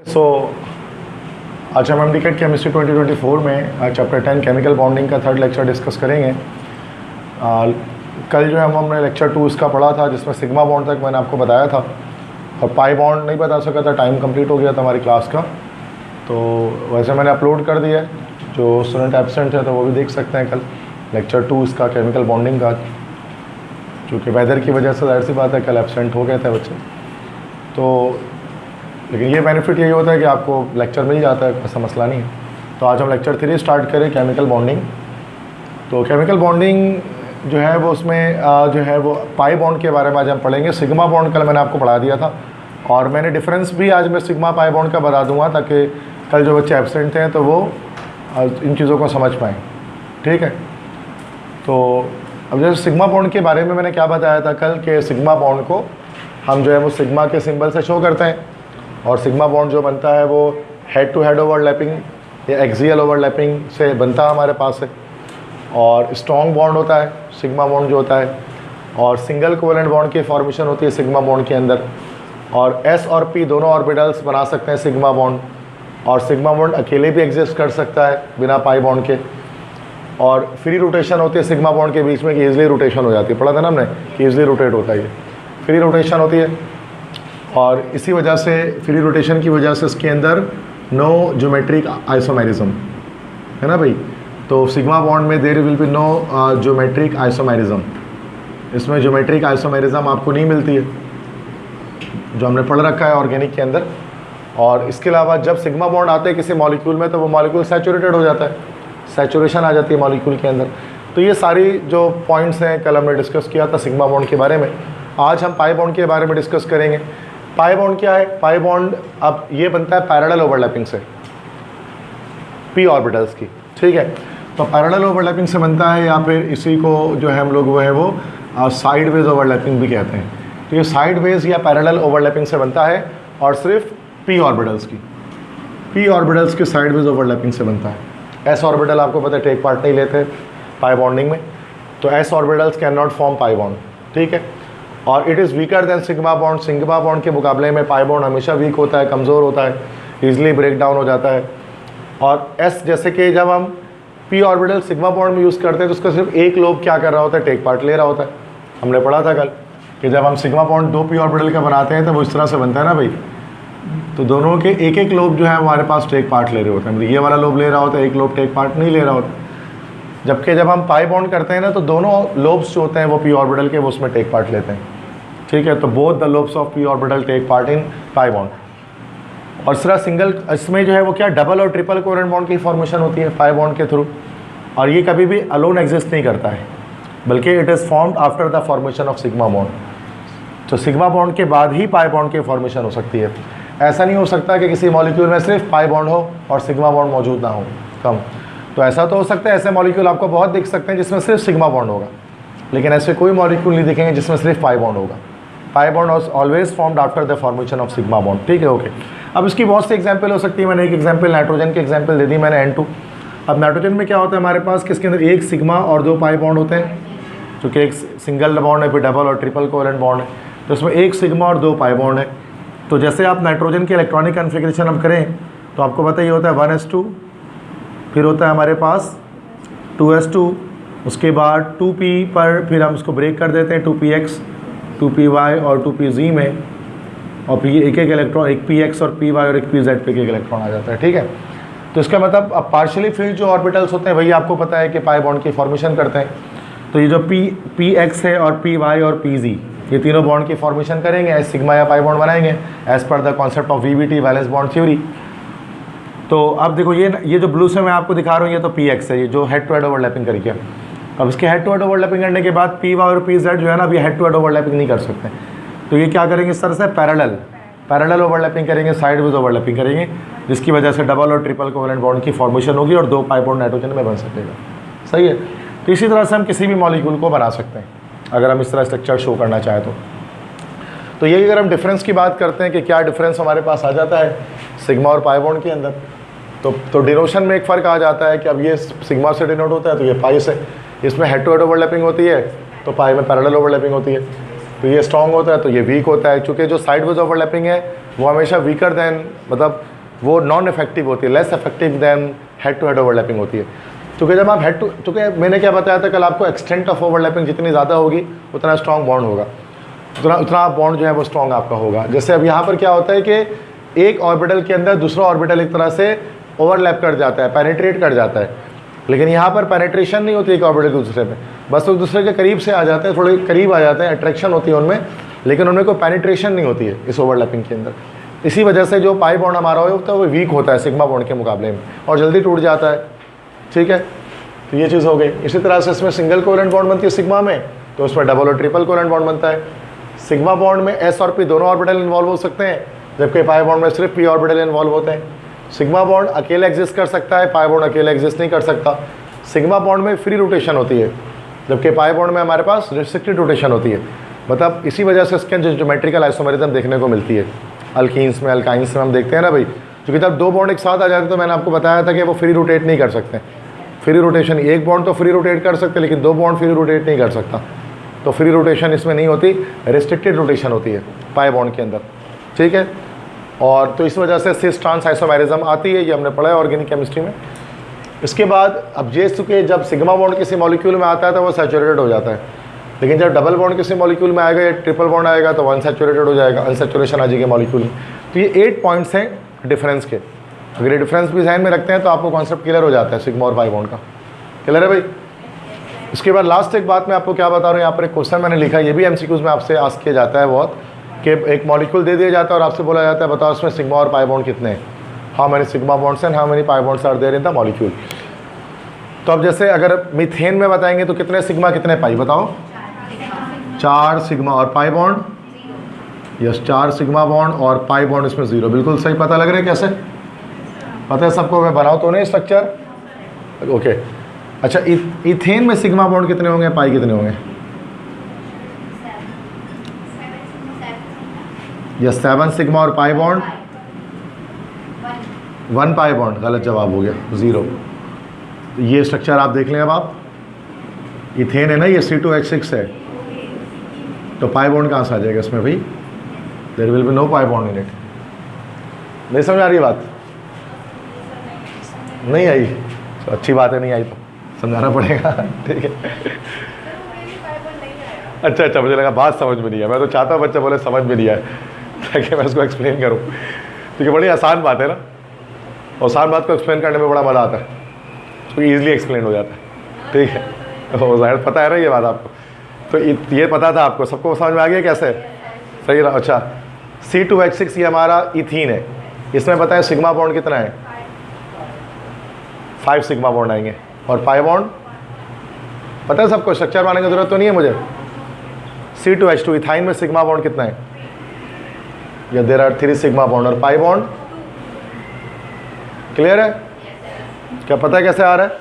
सो आज हम MD-cat chemistry 2024 में चैप्टर 10 केमिकल बॉन्डिंग का थर्ड लेक्चर डिस्कस करेंगे। कल जो है हमने लेक्चर 2 इसका पढ़ा था, जिसमें सिग्मा बॉन्ड तक मैंने आपको बताया था और पाई बॉन्ड नहीं बता सका था, टाइम कंप्लीट हो गया था हमारी क्लास का। तो वैसे मैंने अपलोड कर दिया है, जो स्टूडेंट एब्सेंट है तो वो भी देख सकते हैं कल लेक्चर 2 इसका केमिकल बॉन्डिंग का। क्योंकि वेदर की वजह से जाहिर सी बात है कल एब्सेंट हो गए थे बच्चे, तो लेकिन ये बेनिफिट यही होता है कि आपको लेक्चर मिल जाता है, ऐसा मसला नहीं है। तो आज हम लेक्चर 3 स्टार्ट करें, केमिकल बॉन्डिंग। तो केमिकल बॉन्डिंग जो है वो उसमें जो है वो पाई बॉन्ड के बारे में आज हम पढ़ेंगे। सिग्मा बॉन्ड कल मैंने आपको पढ़ा दिया था और मैंने डिफरेंस भी आज मैं सिग्मा पाई बॉन्ड का बता दूंगा, ताकि कल जो बच्चे एब्सेंट थे तो वो इन चीज़ों को समझ पाएँ। ठीक है, तो अब जैसे सिग्मा बॉन्ड के बारे में मैंने क्या बताया था कल, कि सिग्मा बॉन्ड को हम जो है वो सिग्मा के सिंबल से शो करते हैं, और सिग्मा बॉन्ड जो बनता है वो हेड टू हेड ओवरलैपिंग या एक्सियल ओवरलैपिंग से बनता है हमारे पास है। और स्ट्रॉन्ग बॉन्ड होता है सिग्मा बॉन्ड जो होता है, और सिंगल कोवेलेंट बॉन्ड की फॉर्मेशन होती है सिग्मा बॉन्ड के अंदर। और एस और पी दोनों ऑर्बिटल्स बना सकते हैं सिग्मा बॉन्ड, और सिग्मा बॉन्ड अकेले भी एग्जिस्ट कर सकता है बिना पाई बॉन्ड के। और फ्री रोटेशन होती है सिग्मा बॉन्ड के बीच में, कि ईजिली रोटेशन हो जाती है, पढ़ा था ना हमने कि ईजिली रोटेट होता है, ये फ्री रोटेशन होती है। और इसी वजह से फ्री रोटेशन की वजह से इसके अंदर नो ज्योमेट्रिक आइसोमेरिज्म है ना भाई। तो सिग्मा बॉन्ड में there will be no geometric isomerism, इसमें ज्योमेट्रिक आइसोमेरिज्म आपको नहीं मिलती है, जो हमने पढ़ रखा है ऑर्गेनिक के अंदर। और इसके अलावा जब सिग्मा बॉन्ड आते हैं किसी मॉलिक्यूल में तो वो मॉलिक्यूल सैचुरेटेड हो जाता है, सैचुरेशन आ जाती है मॉलिक्यूल के अंदर। तो ये सारी जो पॉइंट्स हैं कल हमने डिस्कस किया था सिग्मा बॉन्ड के बारे में। आज हम पाई बॉन्ड के बारे में डिस्कस करेंगे। पाई बॉन्ड क्या है? पाई बॉन्ड अब ये बनता है पैरेलल ओवरलैपिंग से, पी ऑर्बिटल्स की। ठीक है, तो पैरेलल ओवरलैपिंग से बनता है, या फिर इसी को जो है हम लोग वो है वो साइड वेज ओवरलैपिंग भी कहते हैं। तो ये साइड वेज या पैरेलल ओवरलैपिंग से बनता है, और सिर्फ पी ऑर्बिटल्स की, पी ऑर्बिटल्स की साइड वेज ओवरलैपिंग से बनता है। एस ऑर्बिटल आपको पता है टेक पार्ट नहीं लेते पाई बॉन्डिंग में, तो S orbitals can not form pi bond. ठीक है, और it is weaker then sigma bond. Sigma bond के मुकाबले में पाई बॉन्ड हमेशा वीक होता है, कमज़ोर होता है, ईजिली ब्रेक डाउन हो जाता है। और एस जैसे कि जब हम पी ऑर्बिटल सिग्मा बॉन्ड में यूज़ करते हैं तो उसका सिर्फ एक लोब क्या कर रहा होता है, टेक पार्ट ले रहा होता है। हमने पढ़ा था कल कि जब हम सिग्मा बॉन्ड दो पी ऑर्बिटल का बनाते हैं तो वो इस तरह से बनता है ना भाई, तो दोनों के एक एक लोब जो है हमारे पास टेक पार्ट ले रहे होते हैं, मतलब ये वाला लोब ले रहा होता है, एक लोब टेक पार्ट नहीं ले रहा होता। जबकि जब हम पाई बॉन्ड करते हैं ना तो दोनों लोब्स जो होते हैं वो पी ऑर्बिटल के वो उसमें टेक पार्ट लेते हैं। ठीक है, तो both the lobes of P orbital take part in pi bond. और सिर्फ सिंगल इसमें जो है वो क्या डबल और ट्रिपल कोवेलेंट बॉन्ड की फॉर्मेशन होती है पाई बॉन्ड के थ्रू, और ये कभी भी अलोन एग्जिस्ट नहीं करता है, बल्कि it is formed after the formation of sigma bond. तो सिग्मा बॉन्ड के बाद ही पाई बॉन्ड की फॉर्मेशन हो सकती है। ऐसा नहीं हो सकता कि किसी मॉलिक्यूल में सिर्फ पाई बॉन्ड हो और सिग्मा बॉन्ड मौजूद ना हो, कम। तो ऐसा तो हो सकता है, ऐसे मॉलिक्यूल आपको बहुत दिख सकते हैं जिसमें सिर्फ सिग्मा बॉन्ड होगा, लेकिन ऐसे कोई मॉलिक्यूल नहीं दिखेंगे जिसमें सिर्फ पाई बॉन्ड होगा। Pi bond always formed after the formation of sigma bond. ठीक है, ओके। अब इसकी बहुत सी एग्जांपल हो सकती है। मैंने एक एग्जांपल नाइट्रोजन की एग्जांपल दे दी मैंने, N2। अब नाइट्रोजन में क्या होता है हमारे पास, किसके अंदर एक सिग्मा और दो पाई बॉन्ड होते हैं, क्योंकि एक सिंगल बॉन्ड है, फिर डबल और ट्रिपल कोवेलेंट बॉन्ड है, तो इसमें एक सिग्मा और दो पाई बॉन्ड है। तो जैसे आप नाइट्रोजन की इलेक्ट्रॉनिक कन्फिग्रेशन हम करें तो आपको पता ही होता है 1s2, फिर होता है हमारे पास 2s2, उसके बाद 2p पर फिर हम उसको ब्रेक कर देते हैं 2px, 2py और 2pz में, और फिर एक एक इलेक्ट्रॉन, एक px और py और एक pz पे एक इलेक्ट्रॉन आ जाता है। ठीक है, तो इसका मतलब अब पार्शियली फिल्ड जो ऑर्बिटल्स होते हैं वही आपको पता है कि पाई बॉन्ड की फॉर्मेशन करते हैं। तो ये जो px है और py और pz, ये तीनों बॉन्ड की फॉर्मेशन करेंगे, एस सिग्मा या पाई बॉन्ड बनाएंगे as per the concept of VBT, valence bond theory. तो अब देखो ये जो ब्लू से मैं आपको दिखा रहा हूँ ये तो px है, ये जो हेड टू हेड ओवरलैपिंग करेगी। अब इसके हेड टू हेड ओवरलैपिंग करने के बाद py और pz जो है ना, अभी हेड टू हेड ओवरलैपिंग नहीं कर सकते, तो ये क्या करेंगे इस तरह से पैरेलल ओवरलैपिंग करेंगे, साइड वेज ओवरलैपिंग करेंगे, जिसकी वजह से डबल और ट्रिपल कोवेलेंट बॉन्ड की फॉर्मेशन होगी और दो पाई बॉन्ड नाइट्रोजन में बन सकेगा। सही है, तो इसी तरह से हम किसी भी मॉलिक्यूल को बना सकते हैं अगर हम इस तरह स्ट्रक्चर शो करना चाहें तो यही अगर हम डिफरेंस की बात करते हैं कि क्या डिफरेंस हमारे पास आ जाता है सिग्मा और पाई बॉन्ड के अंदर, तो डिनोशन में एक फ़र्क आ जाता है कि अब ये सिग्मा से डिनोट होता है तो ये पाई से। इसमें हेड टू हेड ओवरलैपिंग होती है तो पाई में पैरेलल ओवरलैपिंग होती है। तो ये स्ट्रॉन्ग होता है तो ये वीक होता है, क्योंकि जो साइड वेज ओवरलैपिंग है वो हमेशा वीकर देन, मतलब वो नॉन इफेक्टिव होती है, less effective than head to head overlapping होती है। क्योंकि जब आप हेड टू, क्योंकि मैंने क्या बताया था कल आपको, एक्सटेंट ऑफ ओवरलैपिंग जितनी ज़्यादा होगी उतना स्ट्रॉन्ग बॉन्ड होगा, उतना बॉन्ड जो है वो स्ट्रॉन्ग आपका होगा। जैसे अब यहाँ पर क्या होता है कि एक ऑर्बिटल के अंदर दूसरा ऑर्बिटल एक तरह से ओवरलैप कर जाता है, पेनिट्रेट कर जाता है, लेकिन यहाँ पर पेनिट्रेशन नहीं होती एक ऑर्बिटल दूसरे में, बस वो दूसरे के करीब से आ जाते हैं, थोड़े करीब आ जाते हैं, अट्रैक्शन होती है उनमें, लेकिन उनमें कोई पेनिट्रेशन नहीं होती है इस ओवरलैपिंग के अंदर। इसी वजह से जो पाई बॉन्ड हमारा होता है वो वीक होता है सिग्मा बॉन्ड के मुकाबले में और जल्दी टूट जाता है, ठीक है। तो ये चीज़ हो गई। इसी तरह से इसमें सिंगल कोवेलेंट बॉन्ड बनती है सिग्मा में, तो उसमें डबल और ट्रिपल कोवेलेंट बॉन्ड बनता है। सिग्मा बॉन्ड में एस और पी दोनों ऑर्बिटल इन्वॉल्व हो सकते हैं, जबकि पाई बॉन्ड में सिर्फ पी ऑर्बिटल इन्वॉल्व होते हैं। सिग्मा बॉन्ड अकेले एग्जिस्ट कर सकता है, पाई बॉन्ड अकेले एग्जिस्ट नहीं कर सकता। सिग्मा बॉन्ड में फ्री रोटेशन होती है, जबकि पाई बॉन्ड में हमारे पास रिस्ट्रिक्टेड रोटेशन होती है। मतलब इसी वजह से इसके अंदर ज्योमेट्रिकल आइसोमेरिज्म देखने को मिलती है। अल्कीन्स में, अल्काइंस में हम देखते हैं ना भाई, क्योंकि जब दो बॉन्ड एक साथ आ जाते हैं तो मैंने आपको बताया था कि वो फ्री रोटेट नहीं कर सकते। फ्री रोटेशन, एक बॉन्ड तो फ्री रोटेट कर सकते लेकिन दो बॉन्ड फ्री रोटेट नहीं कर सकता, तो फ्री रोटेशन इसमें नहीं होती, रिस्ट्रिक्टेड रोटेशन होती है पाई बॉन्ड के अंदर, ठीक है। और तो इस वजह से सिस ट्रांस आइसोमेरिज्म आती है, ये हमने पढ़ा है ऑर्गेनिक केमिस्ट्री में। इसके बाद अब चूँकि जब सिग्मा बॉन्ड किसी मॉलिक्यूल में आता है तो वो सैचुरेटेड हो जाता है, लेकिन जब डबल बॉन्ड किसी मॉलिक्यूल में आएगा या ट्रिपल बॉन्ड आएगा तो अनसैचुरेटेड हो जाएगा, अनसैचुरेशन आ जाएगी मॉलिक्यूल में। तो ये 8 पॉइंट्स हैं डिफरेंस के। अगर ये डिफरेंस भी ध्यान में रखते हैं तो आपको कॉन्सेप्ट क्लियर हो जाता है सिग्मा और पाई बॉन्ड का। क्लियर है भाई। इसके बाद लास्ट एक बात मैं आपको क्या बता रहा हूँ, यहाँ पर एक क्वेश्चन मैंने लिखा है, ये भी एमसीक्यूज में आपसे आस्क किया जाता है बहुत, कि एक मॉलिक्यूल दे दिया जाता है और आपसे बोला जाता है बताओ उसमें सिग्मा और पाई बॉन्ड कितने हैं, how many sigma bonds and how many pi bonds are there in the molecule. तो अब जैसे अगर मीथेन में बताएंगे तो कितने सिग्मा कितने पाई, बताओ। 4 सिग्मा और pi bond, yes 4 sigma bond और पाई बॉन्ड इसमें 0, बिल्कुल सही। पता लग रहा है कैसे, पता है सबको, मैं बनाऊँ तो नहीं स्ट्रक्चर, ओके। अच्छा, इथेन में सिग्मा बॉन्ड कितने होंगे, पाई कितने होंगे, यस 7 सिग्मा और पाई बॉन्ड 1 पाई बॉन्ड, गलत जवाब हो गया 0। ये स्ट्रक्चर आप देख लें, अब आप इथेन है ना, ये C2H6 है, तो पाई बॉन्ड कहाँ से आ जाएगा इसमें भाई, there will be no pi bond in it. नहीं समझ आ रही बात, नहीं आई तो अच्छी बात है, नहीं आई तो समझाना पड़ेगा, ठीक है। अच्छा, मुझे लगा बात समझ में नहीं है, मैं तो चाहता हूँ बच्चा बोले समझ में नहीं आए ताकि मैं उसको एक्सप्लेन करूँ, क्योंकि बड़ी आसान बात है ना, और आसान बात को एक्सप्लेन करने में बड़ा मज़ा आता है, तो ईजिली एक्सप्लेन हो जाता है, ठीक है। तो ज़ाहिर पता है ना ये बात आपको, तो ये पता था आपको, सबको समझ में आ गया कैसे, सही रहा। अच्छा, C2H6 ये हमारा इथीन है, इसमें बताएं सिग्मा बॉन्ड कितना है, 5 सिग्मा बॉन्ड आएंगे, और पाई बॉन्ड पता है सबको, स्ट्रक्चर बनाने की जरूरत तो नहीं है मुझे। C2H2 इथाइन में सिग्मा बॉन्ड कितना है, या देयर आर 3 सिग्मा बॉन्ड और पाई बॉन्ड, क्लियर है, क्या पता है कैसे आ रहा है।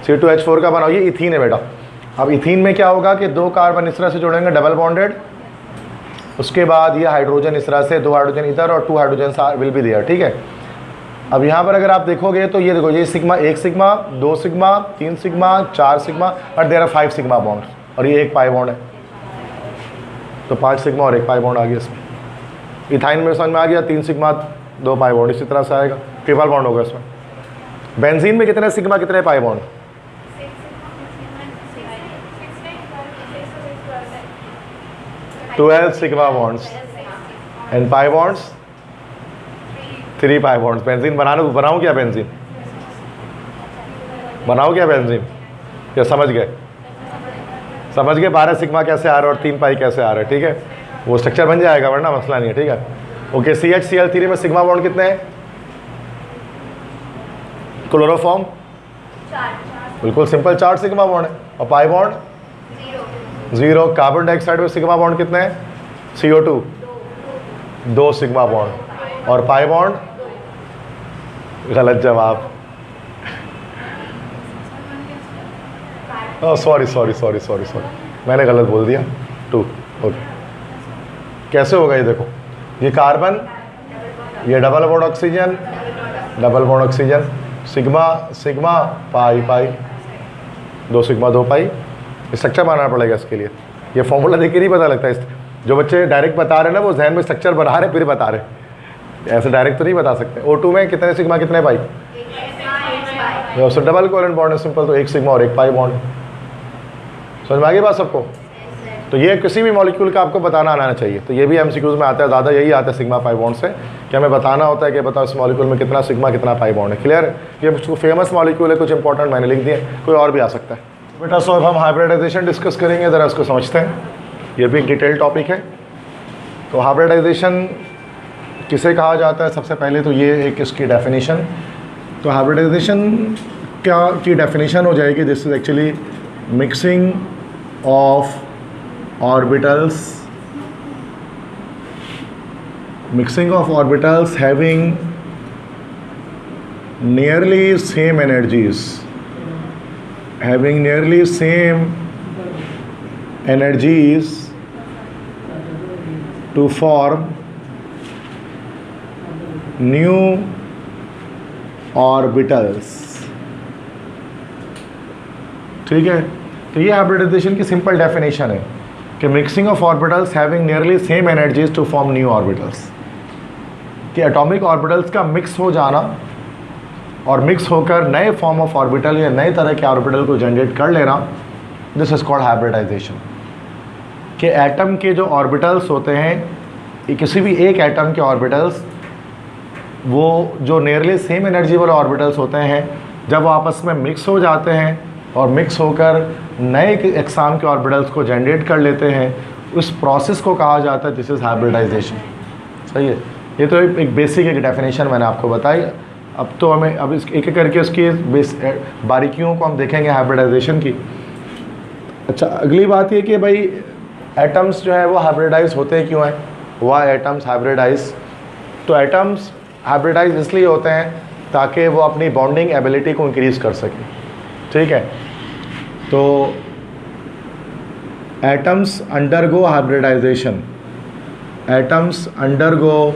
C2H4 का बनाओ, ये इथीन है बेटा। अब इथीन में क्या होगा कि 2 कार्बन इस तरह से जुड़ेंगे डबल बॉन्डेड, उसके बाद ये हाइड्रोजन इस तरह से, 2 हाइड्रोजन इधर और 2 हाइड्रोजन विल बी देयर, ठीक है। अब यहाँ पर अगर आप देखोगे तो ये देखो, ये sigma 1 sigma 2 sigma 3 sigma 4 sigma और देयर आर 5 सिग्मा बॉन्ड्स, और ये 1 पाई बॉन्ड है, तो 5 सिग्मा और 1 पाई बॉन्ड आ गया इसमें। इथाइन में समझ में आ गया, 3 सिग्मा 2 पाई बॉन्ड, इसी तरह से आएगा, ट्रिपल बॉन्ड होगा इसमें। बेंजीन में कितने सिग्मा कितने pi bond, 12 sigma bonds and pi bonds 3 pi bonds. Benzene बनाऊँ क्या, बेंजीन बनाओ क्या, बेंजीन क्या समझ गए, 12 सिग्मा कैसे आ रहा है और 3 पाई कैसे आ रहा है, ठीक है, वो स्ट्रक्चर बन जाएगा, वरना मसला नहीं है, ठीक है। ओके, CHCl3 में सिग्मा बॉन्ड कितने हैं, क्लोरोफॉर्म बिल्कुल सिंपल 4 सिग्मा बॉन्ड है, और पाई बॉन्ड 0। कार्बन डाइऑक्साइड में सिग्मा बॉन्ड कितने हैं, CO2 2 सिग्मा बॉन्ड, और पाई बॉन्ड, गलत जवाब, सॉरी मैंने गलत बोल दिया, 2। ओके, कैसे होगा ये देखो, ये कार्बन, ये double bond oxygen, sigma sigma pi 2 sigma 2 पाई, स्ट्रक्चर बनाना पड़ेगा इसके लिए। ये फॉर्मूला देख के नहीं पता लगता है, जो बच्चे डायरेक्ट बता रहे हैं ना वो जहन में स्ट्रक्चर बना रहे फिर बता रहे, ऐसे डायरेक्ट तो नहीं बता सकते। O2 में कितने सिग्मा कितने पाई, डबल कोवेलेंट बॉन्ड है सिंपल, तो एक सिग्मा और एक पाई बॉन्ड। समझ में आ गई बात सबको? तो ये किसी भी मॉलिक्यूल का आपको बताना आना चाहिए। तो ये भी MCQs में आता है, ज़्यादा यही आता है सिग्मा पाई बॉन्ड से, कि हमें बताना होता है कि बताओ इस मॉलिक्यूल में कितना सिग्मा कितना पाई बॉन्ड है। क्लियर? ये कुछ फेमस मॉलिक्यूल है, कुछ इंपॉर्टेंट मैंने लिख दिए, कोई और भी आ सकता है बेटा। सो अब हम हाइब्रिडाइजेशन डिस्कस करेंगे, ज़रा इसको समझते हैं। ये भी एक डिटेल टॉपिक है। तो हाइब्रिडाइजेशन किसे कहा जाता है, सबसे पहले तो ये एक इसकी डेफिनेशन। तो हाइब्रिडाइजेशन क्या की डेफिनेशन हो जाएगी, this is actually mixing of orbitals having nearly same energies, to form new orbitals। ठीक है, तो ये हाइब्रिडाइजेशन की सिंपल डेफिनेशन है कि mixing of orbitals having nearly same energies to form new orbitals, कि एटॉमिक ऑर्बिटल्स का मिक्स हो जाना और मिक्स होकर नए फॉर्म ऑफ ऑर्बिटल या नए तरह के ऑर्बिटल को जनरेट कर लेना, दिस इज कॉल्ड हाइब्रिडाइजेशन। कि एटम के जो ऑर्बिटल्स होते हैं, किसी भी एक एटम के ऑर्बिटल्स, वो जो नियरली सेम एनर्जी वाले ऑर्बिटल्स होते हैं, जब वो आपस में मिक्स हो जाते हैं और मिक्स होकर नए एग्जाम के ऑर्बिटल्स को जनरेट कर लेते हैं, उस प्रोसेस को कहा जाता है दिस इज़ हाइब्रिडाइजेशन। सही है, ये तो एक बेसिक एक डेफिनेशन मैंने आपको बताई। अब तो हमें अब इस एक एक करके उसकी बारीकियों को हम देखेंगे हाइब्रिडाइजेशन की। अच्छा, अगली बात ये कि भाई एटम्स जो है वो हाइब्रिडाइज होते क्यों हैं, वाई एटम्स हाइब्रिडाइज। तो एटम्स हाइब्रिडाइज इसलिए होते हैं ताकि वो अपनी बॉन्डिंग एबिलिटी को इंक्रीज़ कर सकें। ठीक है, तो atoms undergo hybridisation, atoms undergo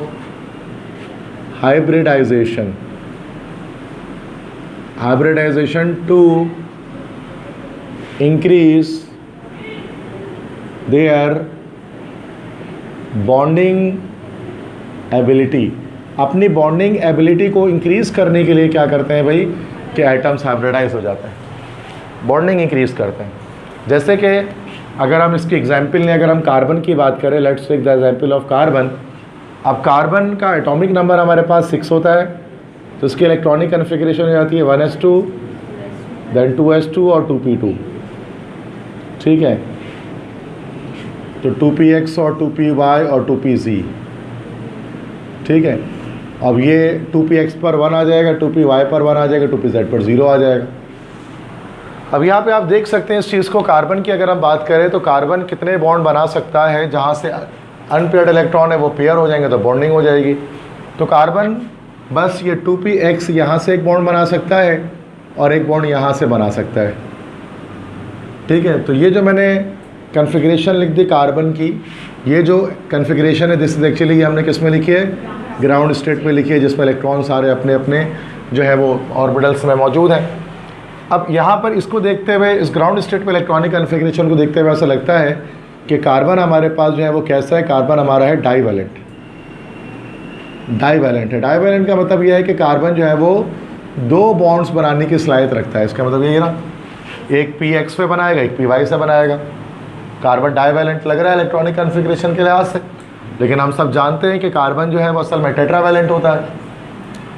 hybridisation to increase their bonding ability. अपनी बॉन्डिंग एबिलिटी को इंक्रीज़ करने के लिए क्या करते हैं भाई, कि एटम्स हाइब्रिडाइज हो जाते हैं, बॉन्डिंग इंक्रीज़ करते हैं। जैसे कि अगर हम इसकी एग्जांपल लें, अगर हम कार्बन की बात करें, let's take the example of carbon. अब कार्बन का एटॉमिक नंबर हमारे पास 6 होता है, तो इसकी इलेक्ट्रॉनिक कन्फिग्रेशन हो जाती है 1s2, देन 2s2 और 2p2। ठीक है, तो 2px और 2py और 2pz। ठीक है, अब ये 2px पर 1 आ जाएगा, 2py पर 1 आ जाएगा, 2pz पर 0 आ जाएगा। अब यहाँ पे आप देख सकते हैं इस चीज़ को, कार्बन की अगर हम बात करें तो कार्बन कितने बॉन्ड बना सकता है, जहाँ से अनपेयर्ड इलेक्ट्रॉन है वो पेयर हो जाएंगे तो बॉन्डिंग हो जाएगी। तो कार्बन बस ये 2px यहाँ से एक बॉन्ड बना सकता है और एक बॉन्ड यहाँ से बना सकता है। ठीक है, तो ये जो मैंने कन्फिग्रेशन लिख दी कार्बन की, ये जो कन्फिग्रेशन है दिस इज एक्चुअली हमने किस में लिखी है, ग्राउंड स्टेट में लिखी है, जिसमें इलेक्ट्रॉन सारे अपने अपने जो है वो ऑर्बिटल्स में मौजूद हैं। अब यहाँ पर इसको देखते हुए, इस ग्राउंड स्टेट में इलेक्ट्रॉनिक कन्फिग्रेशन को देखते हुए ऐसा लगता है कि कार्बन हमारे पास जो है वो कैसा है, कार्बन हमारा है डाईवैलेंट है। डाईवैलेंट का मतलब यह है कि कार्बन जो है वो 2 बॉन्ड्स बनाने की सलाहियत रखता है। इसका मतलब ये है ना, एक px पे बनाएगा, एक py से बनाएगा। कार्बन डाईवैलेंट लग रहा है इलेक्ट्रॉनिक कन्फिग्रेशन के लिहाज से, लेकिन हम सब जानते हैं कि कार्बन जो है वो असल में टेट्रावैलेंट होता है।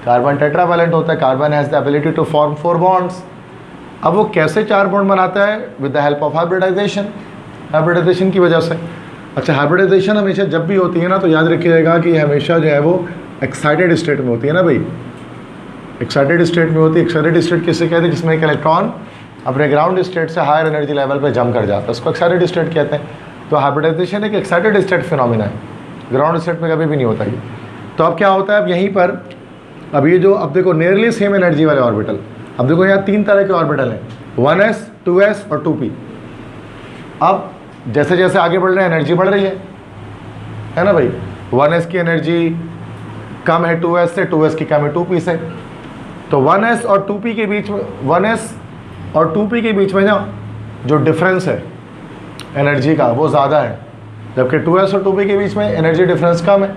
कार्बन टेट्रावैलेंट होता है, carbon has the ability to form 4 bonds. अब वो कैसे 4 बॉन्ड बनाता है, with the help of hybridisation की वजह से। अच्छा, हाइब्रिडाइजेशन हमेशा जब भी होती है ना, तो याद रखिएगा कि हमेशा जो है वो एक्साइटेड स्टेट में होती है ना भाई, एक्साइटेड स्टेट में होती है। एक्साइटेड स्टेट किसे कहते हैं, जिसमें एक इलेक्ट्रॉन अपने ग्राउंड स्टेट से हायर एनर्जी लेवल पे जंप कर जाता है, उसको एक्साइटेड स्टेट कहते हैं। तो हाइब्रिडाइजेशन एक एक्साइटेड स्टेट फिनोमिना है, ग्राउंड स्टेट में कभी भी नहीं होता ये। तो अब क्या होता है, अब यहीं पर अब ये जो अब देखो नियरली सेम एनर्जी वाले ऑर्बिटल, अब देखो यहाँ 3 तरह के ऑर्बिटल हैं, 1s, 2s और 2p। अब जैसे जैसे आगे बढ़ रहे हैं एनर्जी बढ़ रही है ना भाई। 1s की एनर्जी कम है 2s से, 2s की कम है 2p से। तो 1s और 2p के बीच में, 1s और 2p के बीच में ना जो डिफरेंस है एनर्जी का वो ज़्यादा है, जबकि 2s और 2p के बीच में एनर्जी डिफरेंस कम है।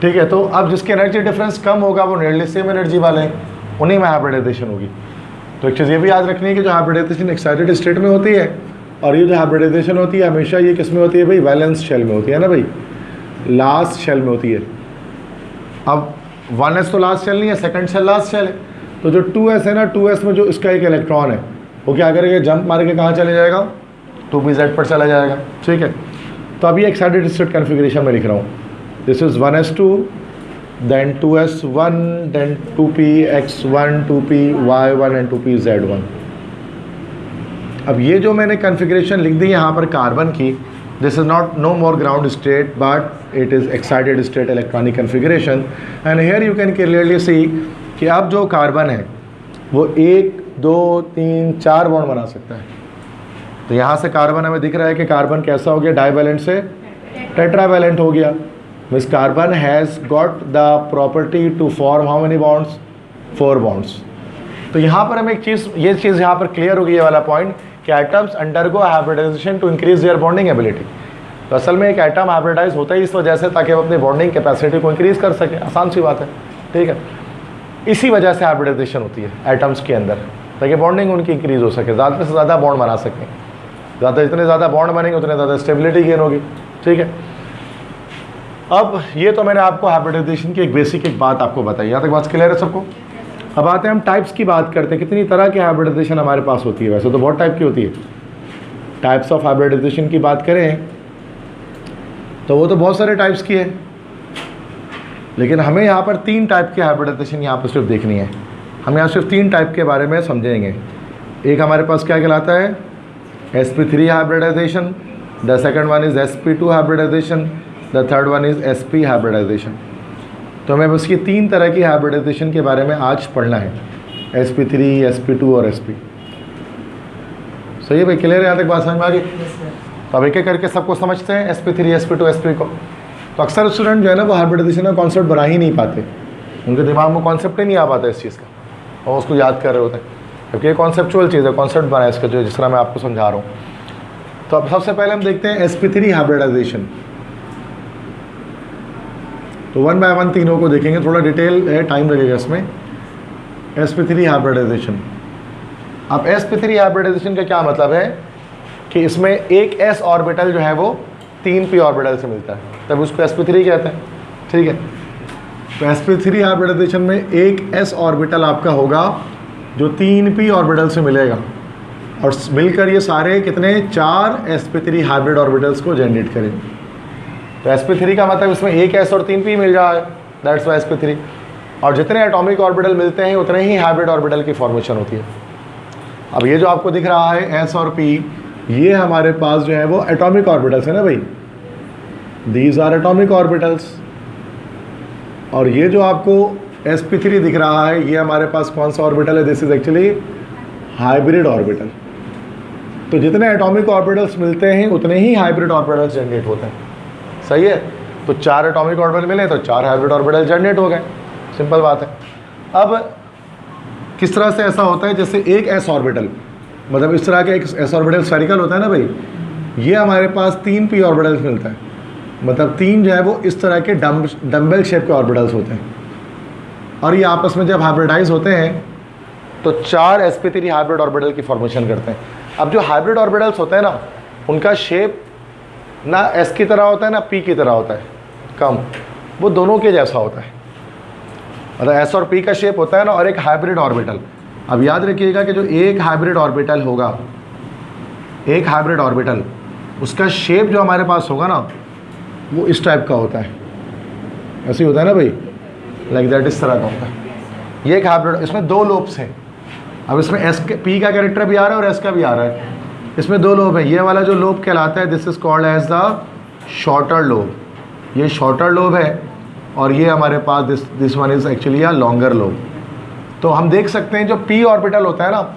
ठीक है, तो अब जिसके एनर्जी डिफरेंस कम होगा वो नियरली सेम एनर्जी वाले हैं, उन्हीं में हाइब्रिडाइजेशन होगी। तो एक चीज़ ये भी याद रखनी है कि जो हाइब्रिडाइजेशन एक्साइटेड स्टेट में होती है, और ये जो हाइब्रिडाइजेशन होती है हमेशा ये किस में होती है भाई, वैलेंस शेल में होती है ना भाई, लास्ट शेल में होती है। अब 1s तो लास्ट शेल नहीं है, सेकंड शेल लास्ट शेल है। तो जो 2s है ना, 2s में जो इसका एक इलेक्ट्रॉन है वो क्या करेगा, जंप मार के कहाँ चले जाएगा, 2pz पर चला जाएगा। ठीक है, तो अभी एक्साइटेड स्टेट कन्फिग्रेशन में लिख रहा हूँ, this is 1s2 then 2s1 then 2px1 2py1 and 2pz1। अब ये जो मैंने कन्फिग्रेशन लिख दी यहाँ पर कार्बन की, this is not no more ground state but it is excited state electronic configuration. And here you can clearly see कि अब जो कार्बन है वो 1 2 3 4 बॉन्ड बना सकता है। तो यहाँ से कार्बन हमें दिख रहा है कि कार्बन कैसा हो गया, डाइवैलेंट से टेट्रावैलेंट हो गया। Means carbon has got the property to form how many bonds, 4 bonds. तो यहाँ पर हमें एक चीज़, ये चीज़ यहाँ पर क्लियर होगी, ये वाला पॉइंट कि atoms undergo hybridisation to increase their bonding ability. तो असल में एक एटम हाइब्रिडाइज होता है इस वजह से ताकि वो अपनी बॉन्डिंग कैपेसिटी को इंक्रीज कर सके, आसान सी बात है। ठीक है, इसी वजह से हाइब्रिडाइजेशन होती है एटम्स के अंदर, ताकि बॉन्डिंग उनकी इंक्रीज हो सके, ज़्यादा से ज़्यादा बॉन्ड बना सकें। जितने ज़्यादा बॉन्ड बनेंगे उतने ज़्यादा स्टेबिलिटी गेन होगी। ठीक है, अब ये तो मैंने आपको हाइब्रिडाइजेशन की एक बेसिक एक बात आपको बताई, यहाँ तक बात क्लियर है सबको। अब आते हैं हम टाइप्स की बात करते हैं, कितनी तरह की हाइब्रिडाइजेशन हमारे पास होती है। वैसे तो बहुत टाइप की होती है, टाइप्स ऑफ हाइब्रिडाइजेशन की बात करें तो वो तो बहुत सारे टाइप्स की है, लेकिन हमें यहाँ पर 3 टाइप की हाइब्रिडाइजेशन यहाँ पर सिर्फ देखनी है। हम यहाँ सिर्फ 3 टाइप के बारे में समझेंगे। एक हमारे पास क्या कहलाता है, sp3 hybridisation, the second one is sp2 hybridisation, the third one is sp hybridisation. तो हमें बस ये 3 तरह की हाइब्रिडाइजेशन के बारे में आज पढ़ना है, sp3 sp2 और sp। सही है भाई, क्लियर है यहाँ तक बात समझ में आ गई? तो अब एक एक करके सबको समझते हैं sp3 sp2 sp को। तो अक्सर स्टूडेंट जो है ना वो हाइब्रिडाइजेशन का कॉन्सेप्ट बना ही नहीं पाते, उनके दिमाग में कॉन्सेप्ट ही नहीं आ पाता इस चीज़ का, और उसको याद कर रहे होते हैं, क्योंकि ये कॉन्सेप्चुअल चीज़ है, कॉन्सेप्ट बना है इसका, जो जिस तरह मैं आपको समझा रहा हूँ। तो अब सबसे पहले हम देखते हैं sp3 हाइब्रिडाइजेशन। तो 1 बाय 1 तीनों को देखेंगे, थोड़ा डिटेल है, टाइम लगेगा इसमें। sp3 hybridisation. अब sp3 हाइब्रिडाइजेशन का क्या मतलब है कि इसमें एक s ऑर्बिटल जो है वो 3 p ऑर्बिटल से मिलता है, तब उसको sp3 कहते हैं। ठीक है, तो sp3 हाइब्रिडाइजेशन में एक s ऑर्बिटल आपका होगा जो 3 p ऑर्बिटल से मिलेगा, और मिलकर ये सारे कितने 4 sp3 हाइब्रिड ऑर्बिटल्स को जनरेट करेंगे। तो sp3 का मतलब इसमें एक s और 3 p मिल रहा है, दैट्स वाई sp3। और जितने एटॉमिक ऑर्बिटल मिलते हैं उतने ही हाइब्रिड ऑर्बिटल की फॉर्मेशन होती है। अब ये जो आपको दिख रहा है s और p, ये हमारे पास जो है वो एटॉमिक ऑर्बिटल्स है ना भाई, दीज आर एटॉमिक ऑर्बिटल्स। और ये जो आपको sp3 दिख रहा है ये हमारे पास कौन सा ऑर्बिटल है, this is actually hybrid orbital. तो जितने एटॉमिक ऑर्बिटल्स मिलते हैं उतने ही हाइब्रिड ऑर्बिटल्स जनरेट होते हैं। सही है, तो 4 एटॉमिक ऑर्बिटल मिले तो 4 हाइब्रिड ऑर्बिटल जनरेट हो गए, सिंपल बात है। अब किस तरह से ऐसा होता है, जैसे एक s ऑर्बिटल, मतलब इस तरह का एक s ऑर्बिटल स्फेरिकल होता है ना भाई, ये हमारे पास 3 p ऑर्बिटल्स मिलता है, मतलब 3 जो है वो इस तरह के डम्बल शेप के ऑर्बिटल्स होते हैं, और ये आपस में जब हाइब्रिडाइज होते हैं तो 4 sp3 हाइब्रिड ऑर्बिटल की फॉर्मेशन करते हैं। अब जो हाइब्रिड ऑर्बिटल्स होते हैं ना, उनका शेप ना s की तरह होता है ना p की तरह होता है, कम, वो दोनों के जैसा होता है, मतलब s और p का शेप होता है ना, और एक हाइब्रिड ऑर्बिटल। अब याद रखिएगा कि जो एक हाइब्रिड ऑर्बिटल होगा, एक हाइब्रिड ऑर्बिटल, उसका शेप जो हमारे पास होगा ना वो इस टाइप का होता है, ऐसे ही होता है ना भाई, लाइक दैट, इस तरह का होता है। ये एक हाइब्रिड, इसमें 2 लोब्स हैं। अब इसमें p का कैरेक्टर भी आ रहा है और s का भी आ रहा है। इसमें 2 लोब है, ये वाला जो लोब कहलाता है this is called as the shorter lobe, ये शॉर्टर लोब है, और ये हमारे पास this one is actually a longer lobe. तो हम देख सकते हैं जो p ऑर्बिटल होता है ना,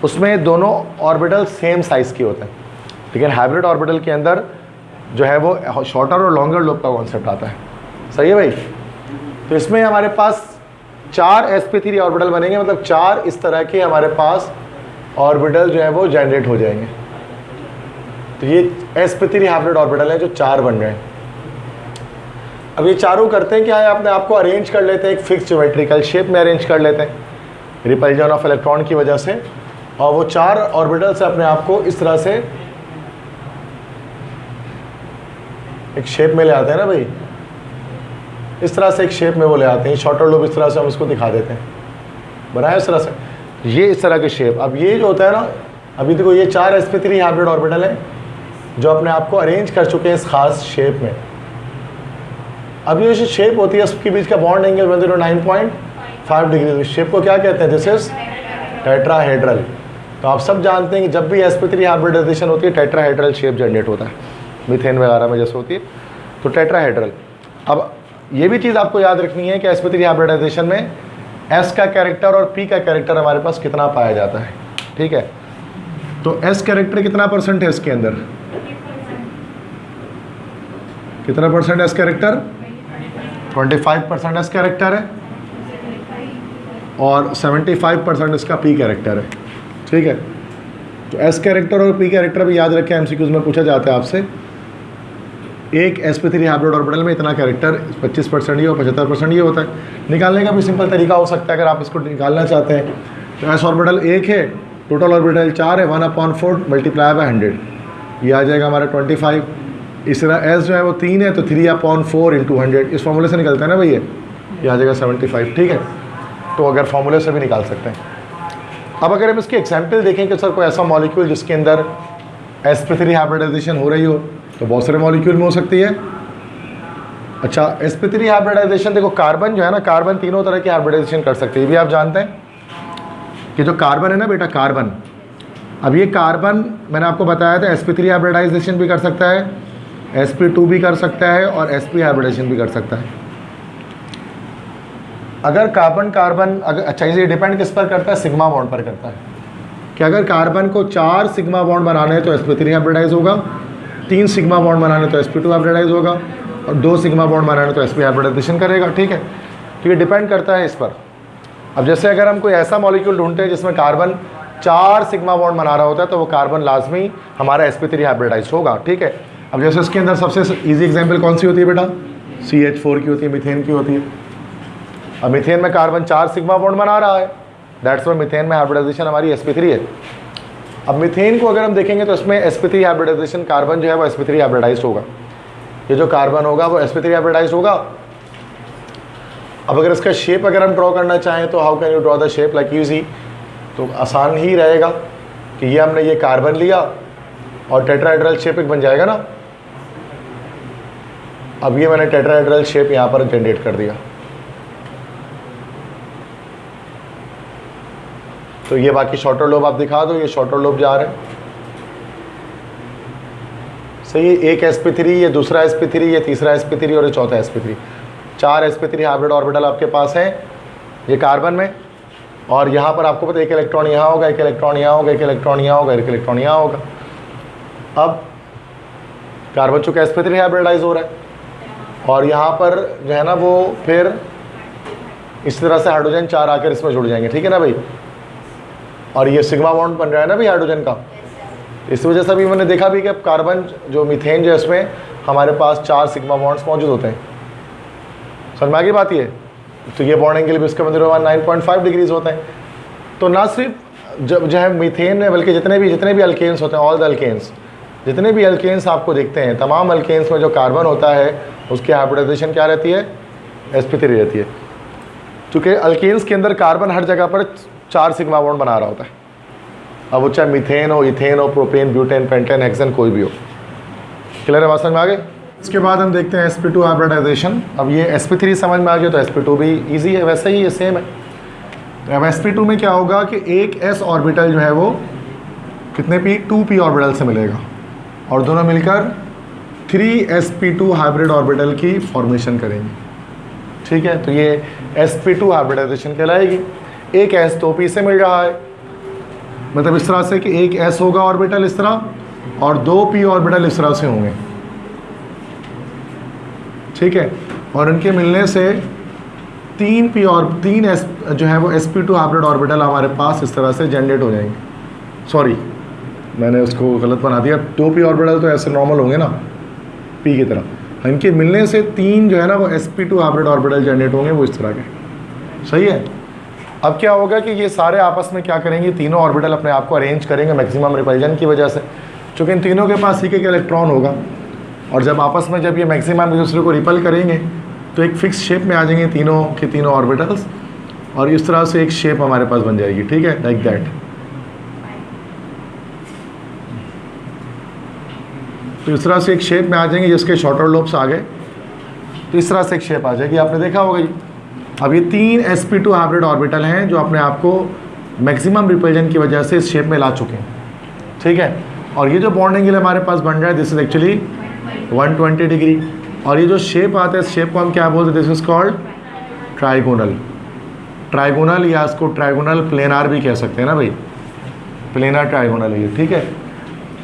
उसमें दोनों ऑर्बिटल सेम साइज़ के होते हैं, लेकिन हाइब्रिड ऑर्बिटल के अंदर जो है वो शॉर्टर और लॉन्गर लोब का कॉन्सेप्ट आता है। सही है भाई, तो इसमें हमारे पास 4 sp3 ऑर्बिटल बनेंगे, मतलब 4 इस तरह के हमारे पास ऑर्बिटल जो है वो जनरेट हो जाएंगे। तो ये sp3 हाइब्रिड ऑर्बिटल है जो 4 बन रहे हैं। अब ये चारों करते हैं क्या है, अपने आप को अरेंज कर लेते हैं, एक फिक्स ज्योमेट्रिकल शेप में अरेंज कर लेते हैं रिपल्जन ऑफ इलेक्ट्रॉन की वजह से, और वो 4 ऑर्बिटल से अपने आप को इस तरह से एक शेप में ले आते हैं ना भाई, इस तरह से एक शेप में वो ले आते हैं। शॉर्टर लोब इस तरह से हम इसको दिखा देते हैं, बनाया इस तरह से, ये इस तरह के शेप। अब ये जो होता है ना, अभी देखो ये 4 sp3 हाइब्रिड ऑर्बिटल है जो अपने आप को अरेंज कर चुके हैं इस खास शेप में। अब ये जो शेप होती है उसके बीच का बॉन्ड एंगल 109.5 डिग्री, शेप को क्या कहते हैं, दिस इज टेट्राहेड्रल। तो आप सब जानते हैं कि जब भी sp3 हाइब्रिडाइजेशन होती है टेट्राहेड्रल शेप जनरेट होता है, मीथेन वगैरह में जैसे होती है, तो टेट्राहेड्रल। अब ये भी चीज़ आपको याद रखनी है कि sp3 हाइब्रिडाइजेशन में s का कैरेक्टर और p का कैरेक्टर हमारे पास कितना पाया जाता है, ठीक है। तो s कैरेक्टर कितना परसेंट है इसके अंदर, कितना percent S character, 25% S character है और 75% इसका पी कैरेक्टर है, ठीक है। तो एस कैरेक्टर और पी कैरेक्टर भी याद रखें, एमसीक्यूज में पूछा जाता है आपसे। एक sp3 हाइब्रिड ऑर्बिटल में इतना कैरेक्टर 25% ये और 75% ये होता है। निकालने का भी सिंपल तरीका हो सकता है अगर आप इसको निकालना चाहते हैं। तो एस ऑर्बिटल 1 है, टोटल ऑर्बिटल 4 है, 1/4 मल्टीप्लाई बाय 100, ये आ जाएगा हमारा 25। इस तरह एस जो है वो 3 है, तो 3/4 × 100, इस फॉर्मूले से निकलता है ना भैया, ये आ जाएगा 75, ठीक है। तो अगर फॉर्मूले से भी निकाल सकते हैं। अब अगर हम इसके एग्जाम्पल देखें कि सर कोई ऐसा मॉलिक्यूल जिसके अंदर sp3 हाइब्रिडाइजेशन हो रही हो, तो बहुत सारे मॉलिक्यूल में हो सकती है। अच्छा, sp3 हाइब्रिडाइजेशन देखो, कार्बन जो है ना, कार्बन तीनों तरह की हाइब्रिडाइजेशन कर सकते हैं, ये भी आप जानते हैं कि जो कार्बन है ना बेटा, कार्बन, अब ये कार्बन मैंने आपको बताया था sp3 हाइब्रिडाइजेशन भी कर सकता है, sp2 भी कर सकता है और sp हाइब्रिडाइजेशन भी कर सकता है। अगर कार्बन अगर, अच्छा ये डिपेंड किस पर करता है, सिग्मा बॉन्ड पर करता है कि अगर कार्बन को 4 सिग्मा बॉन्ड बनाने हैं तो sp3 हाइब्रिडाइज होगा, 3 सिग्मा बॉन्ड बनाने तो sp2 हाइब्रिडाइज होगा, और 2 सिग्मा बॉन्ड बनाने तो sp हाइब्रिडाइजेशन करेगा, ठीक है। तो ये डिपेंड करता है इस पर। अब जैसे अगर हम कोई ऐसा मॉलिक्यूल ढूंढते हैं जिसमें कार्बन 4 सिग्मा बॉन्ड बना रहा होता है, तो वो कार्बन लाजमी हमारा sp3 हाइब्रिडाइज होगा, ठीक है। अब जैसे इसके अंदर सबसे ईजी एग्जाम्पल कौन सी होती है बेटा, CH4 की होती है, मीथेन की होती है। अब मीथेन में कार्बन 4 सिग्मा बॉन्ड बना रहा है, दैट्स वाई मीथेन में हाइब्रिडाइजेशन हमारी sp3 है। अब मीथेन को अगर हम देखेंगे तो इसमें sp3 हाइब्रिडाइजेशन, कार्बन जो है वो sp3 हाइब्रिडाइज होगा, ये जो कार्बन होगा वो sp3 हाइब्रिडाइज होगा। अब अगर इसका शेप अगर हम ड्रॉ करना चाहें तो how can you draw the shape like यूजी, तो आसान ही रहेगा कि ये हमने ये कार्बन लिया और टेट्राहेड्रल शेप एक बन जाएगा ना। अब ये मैंने टेट्राहेड्रल शेप यहाँ पर जनरेट कर दिया, तो ये बाकी शॉर्टर लोब आप दिखा दो, ये शॉर्टर लोब जा रहे हैं, सही है। एक sp3, ये दूसरा sp3, ये तीसरा sp3 और ये चौथा sp3, 4 sp3 हाइब्रिड ऑर्बिटल आपके पास हैं ये कार्बन में। और यहाँ पर आपको पता है एक इलेक्ट्रॉन यहाँ होगा, एक इलेक्ट्रॉन यहाँ होगा, एक इलेक्ट्रॉन यहाँ होगा, एक इलेक्ट्रॉन यहाँ होगा। अब कार्बन चूँकि sp3 हाइब्रिडाइज हो रहा है, और यहाँ पर जो है ना वो फिर इस तरह से हाइड्रोजन 4 आकर इसमें जुड़ जाएंगे, ठीक है ना भाई। और ये सिग्मा बॉन्ड बन रहा है ना भाई हाइड्रोजन का, इस वजह से भी मैंने देखा भी कि अब कार्बन जो मीथेन जो इसमें हमारे पास 4 सिग्मा बॉन्ड्स मौजूद होते हैं, समझ में आ गई बात ये। तो ये बॉन्ड एंगल भी इसके अंदर 9.5 डिग्रीज होते हैं। तो ना सिर्फ जब जो है मीथेन में, बल्कि जितने भी अल्केन्स होते हैं, ऑल द अल्केन्स, जितने भी अल्केन्स आपको दिखते हैं, तमाम अल्केन्स में जो कार्बन होता है उसकी हाइब्रिडाइजेशन क्या रहती है, sp3 रहती है। क्योंकि अल्केन्स के अंदर कार्बन हर जगह पर 4 सिग्मा बॉन्ड बना रहा होता है, अब वो चाहे मीथेन हो, इथेन हो, प्रोपेन, ब्यूटेन, पेंटेन, हेक्सेन, कोई भी हो। क्लियर है, बात समझ में आ गई। इसके बाद हम देखते हैं sp2 हाइब्रिडाइजेशन। अब ये sp3 समझ में आ गया तो sp2 भी इजी है, वैसे ही ये सेम है। तो अब sp2 में क्या होगा कि एक s ऑर्बिटल जो है वो कितने p, 2p ऑर्बिटल से मिलेगा, और दोनों मिलकर 3sp2 हाइब्रिड ऑर्बिटल की फॉर्मेशन करेंगे, ठीक है। तो ये sp2 हाइब्रिडाइजेशन कहलाएगी। एक s 2p से मिल रहा है, मतलब इस तरह से कि एक s होगा ऑर्बिटल इस तरह और 2p ऑर्बिटल इस तरह से होंगे, ठीक है। और इनके मिलने से 3p और 3s जो है वो sp2 हाइब्रिड ऑर्बिटल हमारे पास इस तरह से जनरेट हो जाएंगे। सॉरी, मैंने उसको गलत बना दिया, 2p ऑर्बिटल तो ऐसे नॉर्मल होंगे ना p की तरह, इनके मिलने से 3 जो है ना वो sp2 हाइब्रिड ऑर्बिटल जनरेट होंगे, वो इस तरह के। सही है। अब क्या होगा कि ये सारे आपस में क्या करेंगे, तीनों ऑर्बिटल अपने आप को अरेंज करेंगे मैक्सिमम रिपल्जन की वजह से, चूँकि इन तीनों के पास एक इलेक्ट्रॉन होगा, और जब आपस में जब ये मैक्सिमम एक दूसरे को रिपल करेंगे तो एक फिक्स शेप में आ जाएंगे तीनों के तीनों ऑर्बिटल्स, और इस तरह से एक शेप हमारे पास बन जाएगी। ठीक है, लाइक दैट। तो इस तरह से एक शेप में आ जाएंगे जिसके शॉर्टर लोब्स आ गए, तो इस तरह से एक शेप आ जाएगी, आपने देखा होगा। अब ये 3 sp2 हाइब्रिड ऑर्बिटल हैं जो अपने आप को मैक्सिमम रिपल्जन की वजह से इस शेप में ला चुके हैं। ठीक है, और ये जो बॉन्ड एंगल हमारे पास बन रहा है दिस इज एक्चुअली 120 डिग्री, और ये जो शेप आता है इस शेप को हम क्या बोलते हैं, this is called trigonal. Trigonal या इसको ट्राइगोनल प्लेनार भी कह सकते हैं ना भाई, प्लेनार ट्राइगोनल है। ठीक है,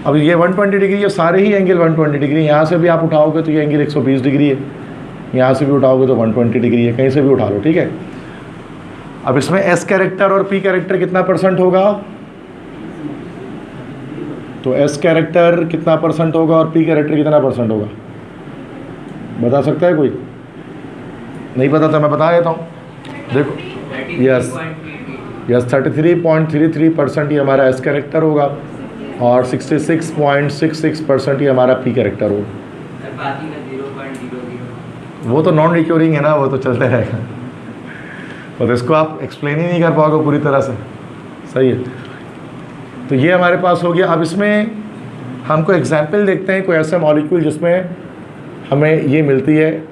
अब ये 120 डिग्री, ये सारे ही एंगल 120 डिग्री, यहाँ से भी आप उठाओगे तो ये एंगल 120 डिग्री है, यहाँ से भी उठाओगे तो 120 डिग्री है, कहीं से भी उठा लो। ठीक है, अब इसमें S कैरेक्टर और P कैरेक्टर कितना % होगा, तो S कैरेक्टर कितना % होगा और P कैरेक्टर कितना % होगा, बता सकता है कोई? नहीं पता तो मैं बता देता हूँ। देखो, यस 33.33% ये हमारा S कैरेक्टर होगा, और 66.66% ये हमारा P कैरेक्टर होगा। वो तो नॉन रिक्योरिंग है ना, वो तो चलते रहेगा, और तो इसको आप एक्सप्लेन ही नहीं कर पाओगे पूरी तरह से। सही है, तो ये हमारे पास हो गया। अब इसमें हमको एग्जाम्पल देखते हैं कोई ऐसा मॉलिक्यूल जिसमें हमें ये मिलती है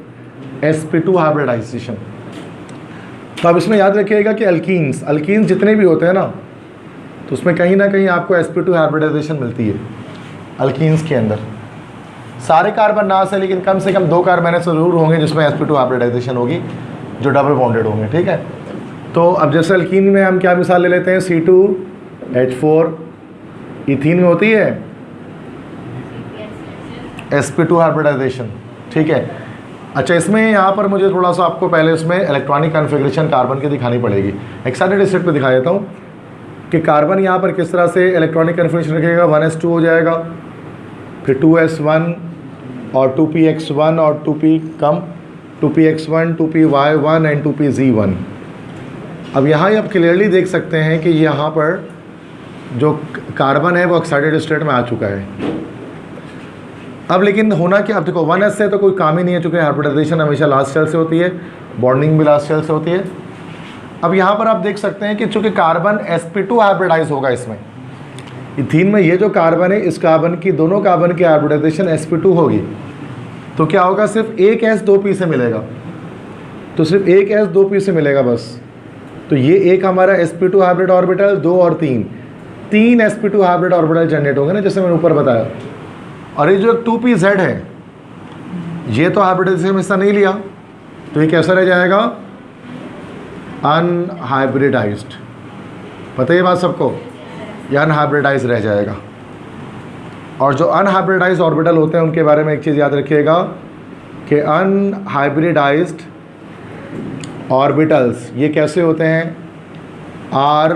sp2 हाइब्रिडाइजेशन। तो अब इसमें याद रखिएगा कि अल्कीन्स जितने भी होते हैं ना, तो उसमें कहीं ना कहीं आपको sp2 हाइब्रिडाइजेशन मिलती है अल्कीन्स के अंदर। सारे कार्बन ना से, लेकिन कम से कम 2 कार्बन ऐसे ज़रूर होंगे जिसमें sp2 हाइब्रिडाइजेशन होगी, जो डबल बॉन्डेड होंगे। ठीक है, तो अब जैसे अल्कीन में हम क्या मिसाल ले लेते हैं, C2H4, इथीन में होती है sp2 हाइब्रिडाइजेशन। ठीक है, अच्छा इसमें यहाँ पर मुझे थोड़ा सा आपको पहले इसमें इलेक्ट्रॉनिक कॉन्फ़िगरेशन कार्बन की दिखानी पड़ेगी। एक्साइटेड स्टेट पे दिखा देता हूँ कि कार्बन यहाँ पर किस तरह से इलेक्ट्रॉनिक कॉन्फ़िगरेशन रखेगा। 1s2 हो जाएगा, फिर 2s1 और 2px1 और 2p come 2px1 2py1 and 2pz1। अब यहाँ आप क्लियरली देख सकते हैं कि यहाँ पर जो कार्बन है वो एक्साइटेड स्टेट में आ चुका है। अब लेकिन होना क्या, अब देखो 1s से तो कोई काम ही नहीं है, चूँकि हाइब्रिडाइजेशन हमेशा लास्ट सेल से होती है, बॉन्डिंग भी लास्ट सेल से होती है। अब यहाँ पर आप देख सकते हैं कि चूँकि कार्बन sp2 हाइब्रिडाइज होगा इसमें, इथीन में ये जो कार्बन है, इस कार्बन की दोनों कार्बन की हाइब्रिडाइजेशन sp2 होगी, तो क्या होगा, सिर्फ एक s 2p से मिलेगा, तो सिर्फ एक s 2p से मिलेगा बस। तो ये एक हमारा sp2 हाइब्रिड ऑर्बिटल, 2 और 3 sp2 हाइब्रिड ऑर्बिटल जनरेट होंगे ना, जैसे मैंने ऊपर बताया। और ये जो 2pz है, ये तो हाइब्रिडाइजेशन में हिस्सा नहीं लिया, तो ये कैसा रह जाएगा, अनहाइब्रिडाइज्ड। पता है ये बात सबको, ये अनहाइब्रिडाइज रह जाएगा। और जो अनहाइब्रिडाइज्ड ऑर्बिटल होते हैं उनके बारे में एक चीज़ याद रखिएगा कि अनहाइब्रिडाइज्ड ऑर्बिटल्स ये कैसे होते हैं, are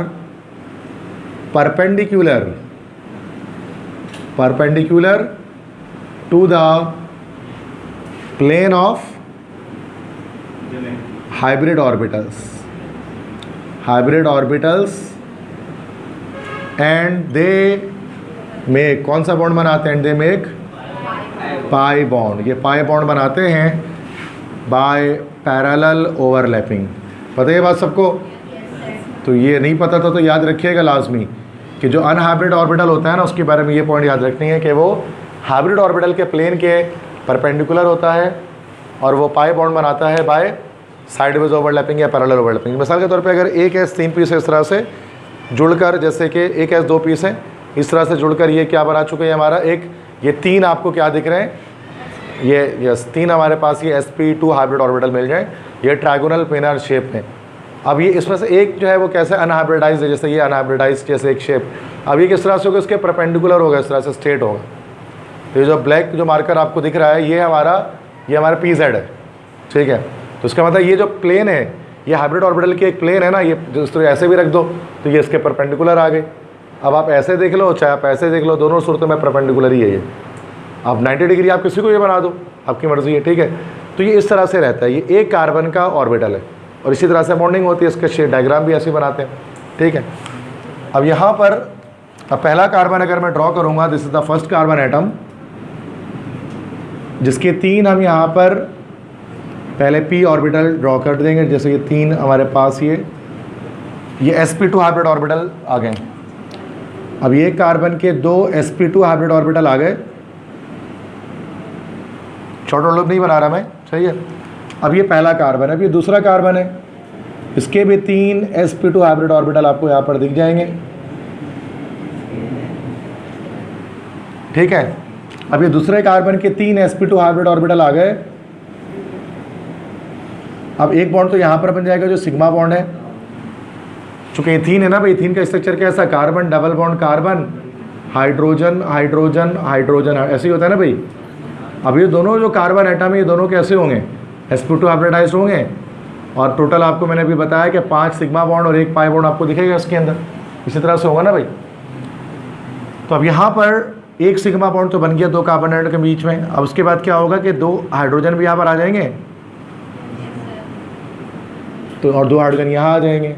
perpendicular to the plane of hybrid orbitals and they make, कौन सा बॉन्ड बनाते हैं, दे मेक पाई बॉन्ड। ये पाई बॉन्ड बनाते हैं बाय पैरेलल ओवरलैपिंग। पता है बात सबको? तो ये नहीं पता था तो याद रखिएगा लाजमी कि जो अनहाइब्रिड ऑर्बिटल होता है ना, उसके बारे में ये पॉइंट याद रखनी है कि वो हाइब्रिड ऑर्बिटल के प्लेन के परपेंडिकुलर होता है और वो पाई बॉन्ड बनाता है बाय साइडवेज ओवरलैपिंग या पैरेलल ओवरलैपिंग। मिसाल के तौर पे अगर एक S 3 पी से इस तरह से जुड़कर, जैसे कि एक S 2 पी से इस तरह से जुड़कर ये क्या बना चुके हैं हमारा एक, ये 3 आपको क्या दिख रहे हैं, ये यस 3 हमारे पास ये sp2 हाइब्रिड ऑर्बिटल मिल जाए, ये ट्राइगोनल प्लेनर शेप में। अब ये इसमें से एक जो है वो कैसे अनहाइब्रिडाइज है, जैसे ये अनहाइब्रिडाइज जैसे एक शेप, अब ये किस तरह से होगा, इसके परपेंडिकुलर होगा, इस तरह से स्ट्रेट होगा। तो ये जो ब्लैक जो मार्कर आपको दिख रहा है ये हमारा PZ है, ठीक है। तो इसका मतलब ये जो प्लेन है ये हाइब्रिड ऑर्बिटल की एक प्लेन है ना, ये जिस तरह ऐसे भी रख दो तो ये इसके परपेंडिकुलर आ गए। अब आप ऐसे देख लो चाहे आप ऐसे देख लो, दोनों सूरतों में परपेंडिकुलर ही है ये, आप 90 डिग्री आप किसी को ये बना दो, आपकी मर्ज़ी है, ठीक है। तो ये इस तरह से रहता है, ये एक कार्बन का ऑर्बिटल है और इसी तरह से बॉन्डिंग होती है। इसका शेप डायग्राम भी ऐसे बनाते हैं, ठीक है। अब यहाँ पर अब पहला कार्बन अगर मैं ड्रॉ करूँगा, this is the first carbon atom, जिसके 3 हम यहाँ पर पहले p ऑर्बिटल ड्रॉ कर देंगे। जैसे ये 3 हमारे पास ये sp2 हाइब्रिड ऑर्बिटल आ गए। अब ये कार्बन के 2 sp2 हाइब्रिड ऑर्बिटल आ गए। शॉर्ट लोग नहीं बना रहा मैं, सही है। अब ये पहला कार्बन है, अब ये दूसरा कार्बन है, इसके भी 3 sp2 हाइब्रिड ऑर्बिटल आपको यहाँ पर दिख जाएंगे, ठीक है। अब ये दूसरे कार्बन के 3 sp2 हाइब्रिड ऑर्बिटल आ गए। अब एक बॉन्ड तो यहाँ पर बन जाएगा जो सिग्मा बॉन्ड है, चूँकि इथीन है ना भाई, इथीन का स्ट्रक्चर कैसा, carbon double bond carbon, hydrogen hydrogen hydrogen, ऐसे ही होता है ना भाई। अब ये दोनों जो कार्बन एटम है ये दोनों कैसे होंगे, sp2 हाइब्रिडाइज्ड होंगे। और टोटल आपको मैंने अभी बताया कि 5 सिग्मा बॉन्ड और 1 पाई बॉन्ड आपको दिखेगा इसके अंदर, इसी तरह से होगा ना भाई। तो अब यहाँ पर एक सिग्मा बॉन्ड तो बन गया 2 कार्बन एटम के बीच में। अब उसके बाद क्या होगा कि 2 हाइड्रोजन भी यहाँ पर आ जाएंगे, तो और 2 हाइड्रोजन यहाँ आ जाएंगे।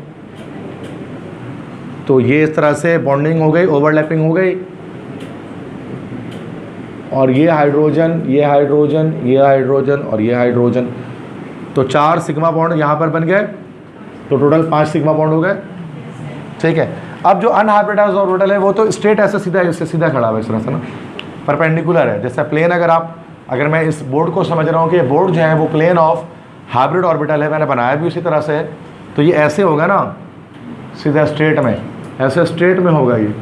तो ये इस तरह से बॉन्डिंग हो गई, ओवरलैपिंग हो गई। और ये हाइड्रोजन, ये हाइड्रोजन, ये हाइड्रोजन और ये हाइड्रोजन, तो 4 सिग्मा बॉन्ड यहाँ पर बन गए, तो टोटल 5 सिग्मा बॉन्ड हो गए, ठीक है। अब जो अनहाइब्रिडाइज्ड ऑर्बिटल है वो तो स्ट्रेट ऐसे सीधा, इससे सीधा खड़ा है इस तरह से ना, परपेंडिकुलर है। जैसे प्लेन, अगर मैं इस बोर्ड को समझ रहा हूँ कि ये बोर्ड जो है वो प्लेन ऑफ हाइब्रिड ऑर्बिटल है, मैंने बनाया भी उसी तरह से है, तो ये ऐसे होगा ना सीधा स्ट्रेट में, ऐसे स्ट्रेट में होगा ये।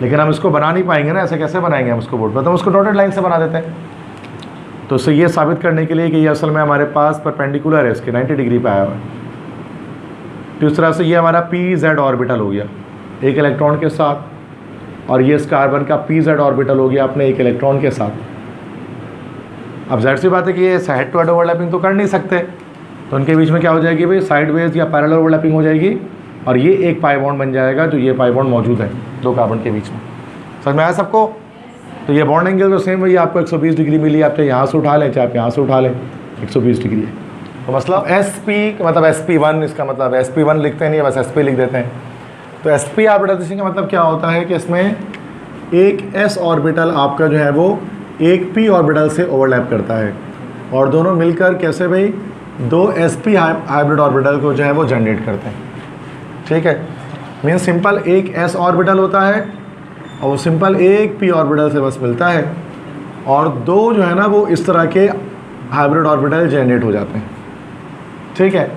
लेकिन हम इसको बना नहीं पाएंगे ना, ऐसे कैसे बनाएंगे हम उसको बोर्ड पर, तो हम उसको डॉटेड लाइन से बना देते हैं। तो इससे ये साबित करने के लिए कि ये असल में हमारे पास परपेंडिकुलर है, इसके 90 डिग्री पे आया हुआ है। तो इस तरह से ये हमारा pz ऑर्बिटल हो गया एक इलेक्ट्रॉन के साथ, और ये इस कार्बन का pz ऑर्बिटल हो गया अपने एक इलेक्ट्रॉन के साथ। अब जाहिर सी बात है कि ये हेड टू हेड ओवरलैपिंग तो कर नहीं सकते, तो उनके बीच में क्या हो जाएगी भाई, साइडवेज या पैरेलल ओवरलैपिंग हो जाएगी, और ये एक पाई बॉन्ड बन जाएगा, जो ये पाई बॉन्ड मौजूद है 2 कार्बन के बीच में। समझ में आया सबको। तो ये बॉन्ड एंगल तो सेम वही आपको 120 डिग्री मिली, आप चाहे यहाँ से उठा लें चाहे आप यहाँ से उठा लें, 120 डिग्री है। तो मतलब sp मतलब sp1, इसका मतलब sp1 लिखते नहीं है, बस sp लिख देते हैं। तो sp ऑर्बिटल का मतलब क्या होता है कि इसमें एक s ऑर्बिटल आपका जो है वो एक p ऑर्बिटल से ओवरलैप करता है, और दोनों मिलकर कैसे भाई 2 sp हाइब्रिड ऑर्बिटल को जो है वो जनरेट करते हैं, ठीक है। मीन सिंपल एक s ऑर्बिटल होता है और वो सिंपल एक p ऑर्बिटल से बस मिलता है, और 2 जो है ना वो इस तरह के हाइब्रिड ऑर्बिटल जनरेट हो जाते हैं, ठीक है।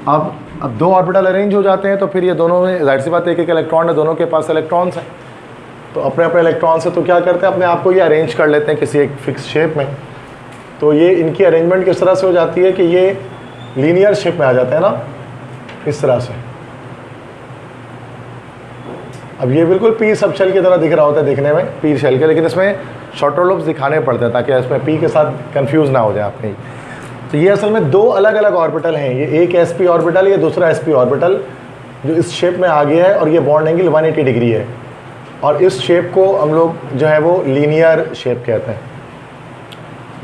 अब 2 ऑर्बिटल अरेंज हो जाते हैं, तो फिर ये दोनों में जाहिर सी बात है एक इलेक्ट्रॉन है, दोनों के पास इलेक्ट्रॉन्स हैं, तो अपने अपने इलेक्ट्रॉन से तो क्या करते हैं, अपने आप को ये अरेंज कर लेते हैं किसी एक फिक्स शेप में। तो ये इनकी अरेंजमेंट किस तरह से हो जाती है कि ये लीनियर शेप में आ जाते हैं ना, इस तरह से। अब ये बिल्कुल पी सब शेल की तरह दिख रहा होता है दिखने में, पी शेल के, लेकिन इसमें शॉर्टर लोब्स दिखाने पड़ते हैं ताकि इसमें पी के साथ कंफ्यूज ना हो जाए आप कहीं। तो ये असल में 2 अलग अलग ऑर्बिटल हैं, ये एक sp ऑर्बिटल, ये दूसरा sp ऑर्बिटल जो इस शेप में आ गया है, और ये बॉन्ड एंगल 180 डिग्री है, और इस शेप को हम लोग जो है वो लीनियर शेप कहते हैं,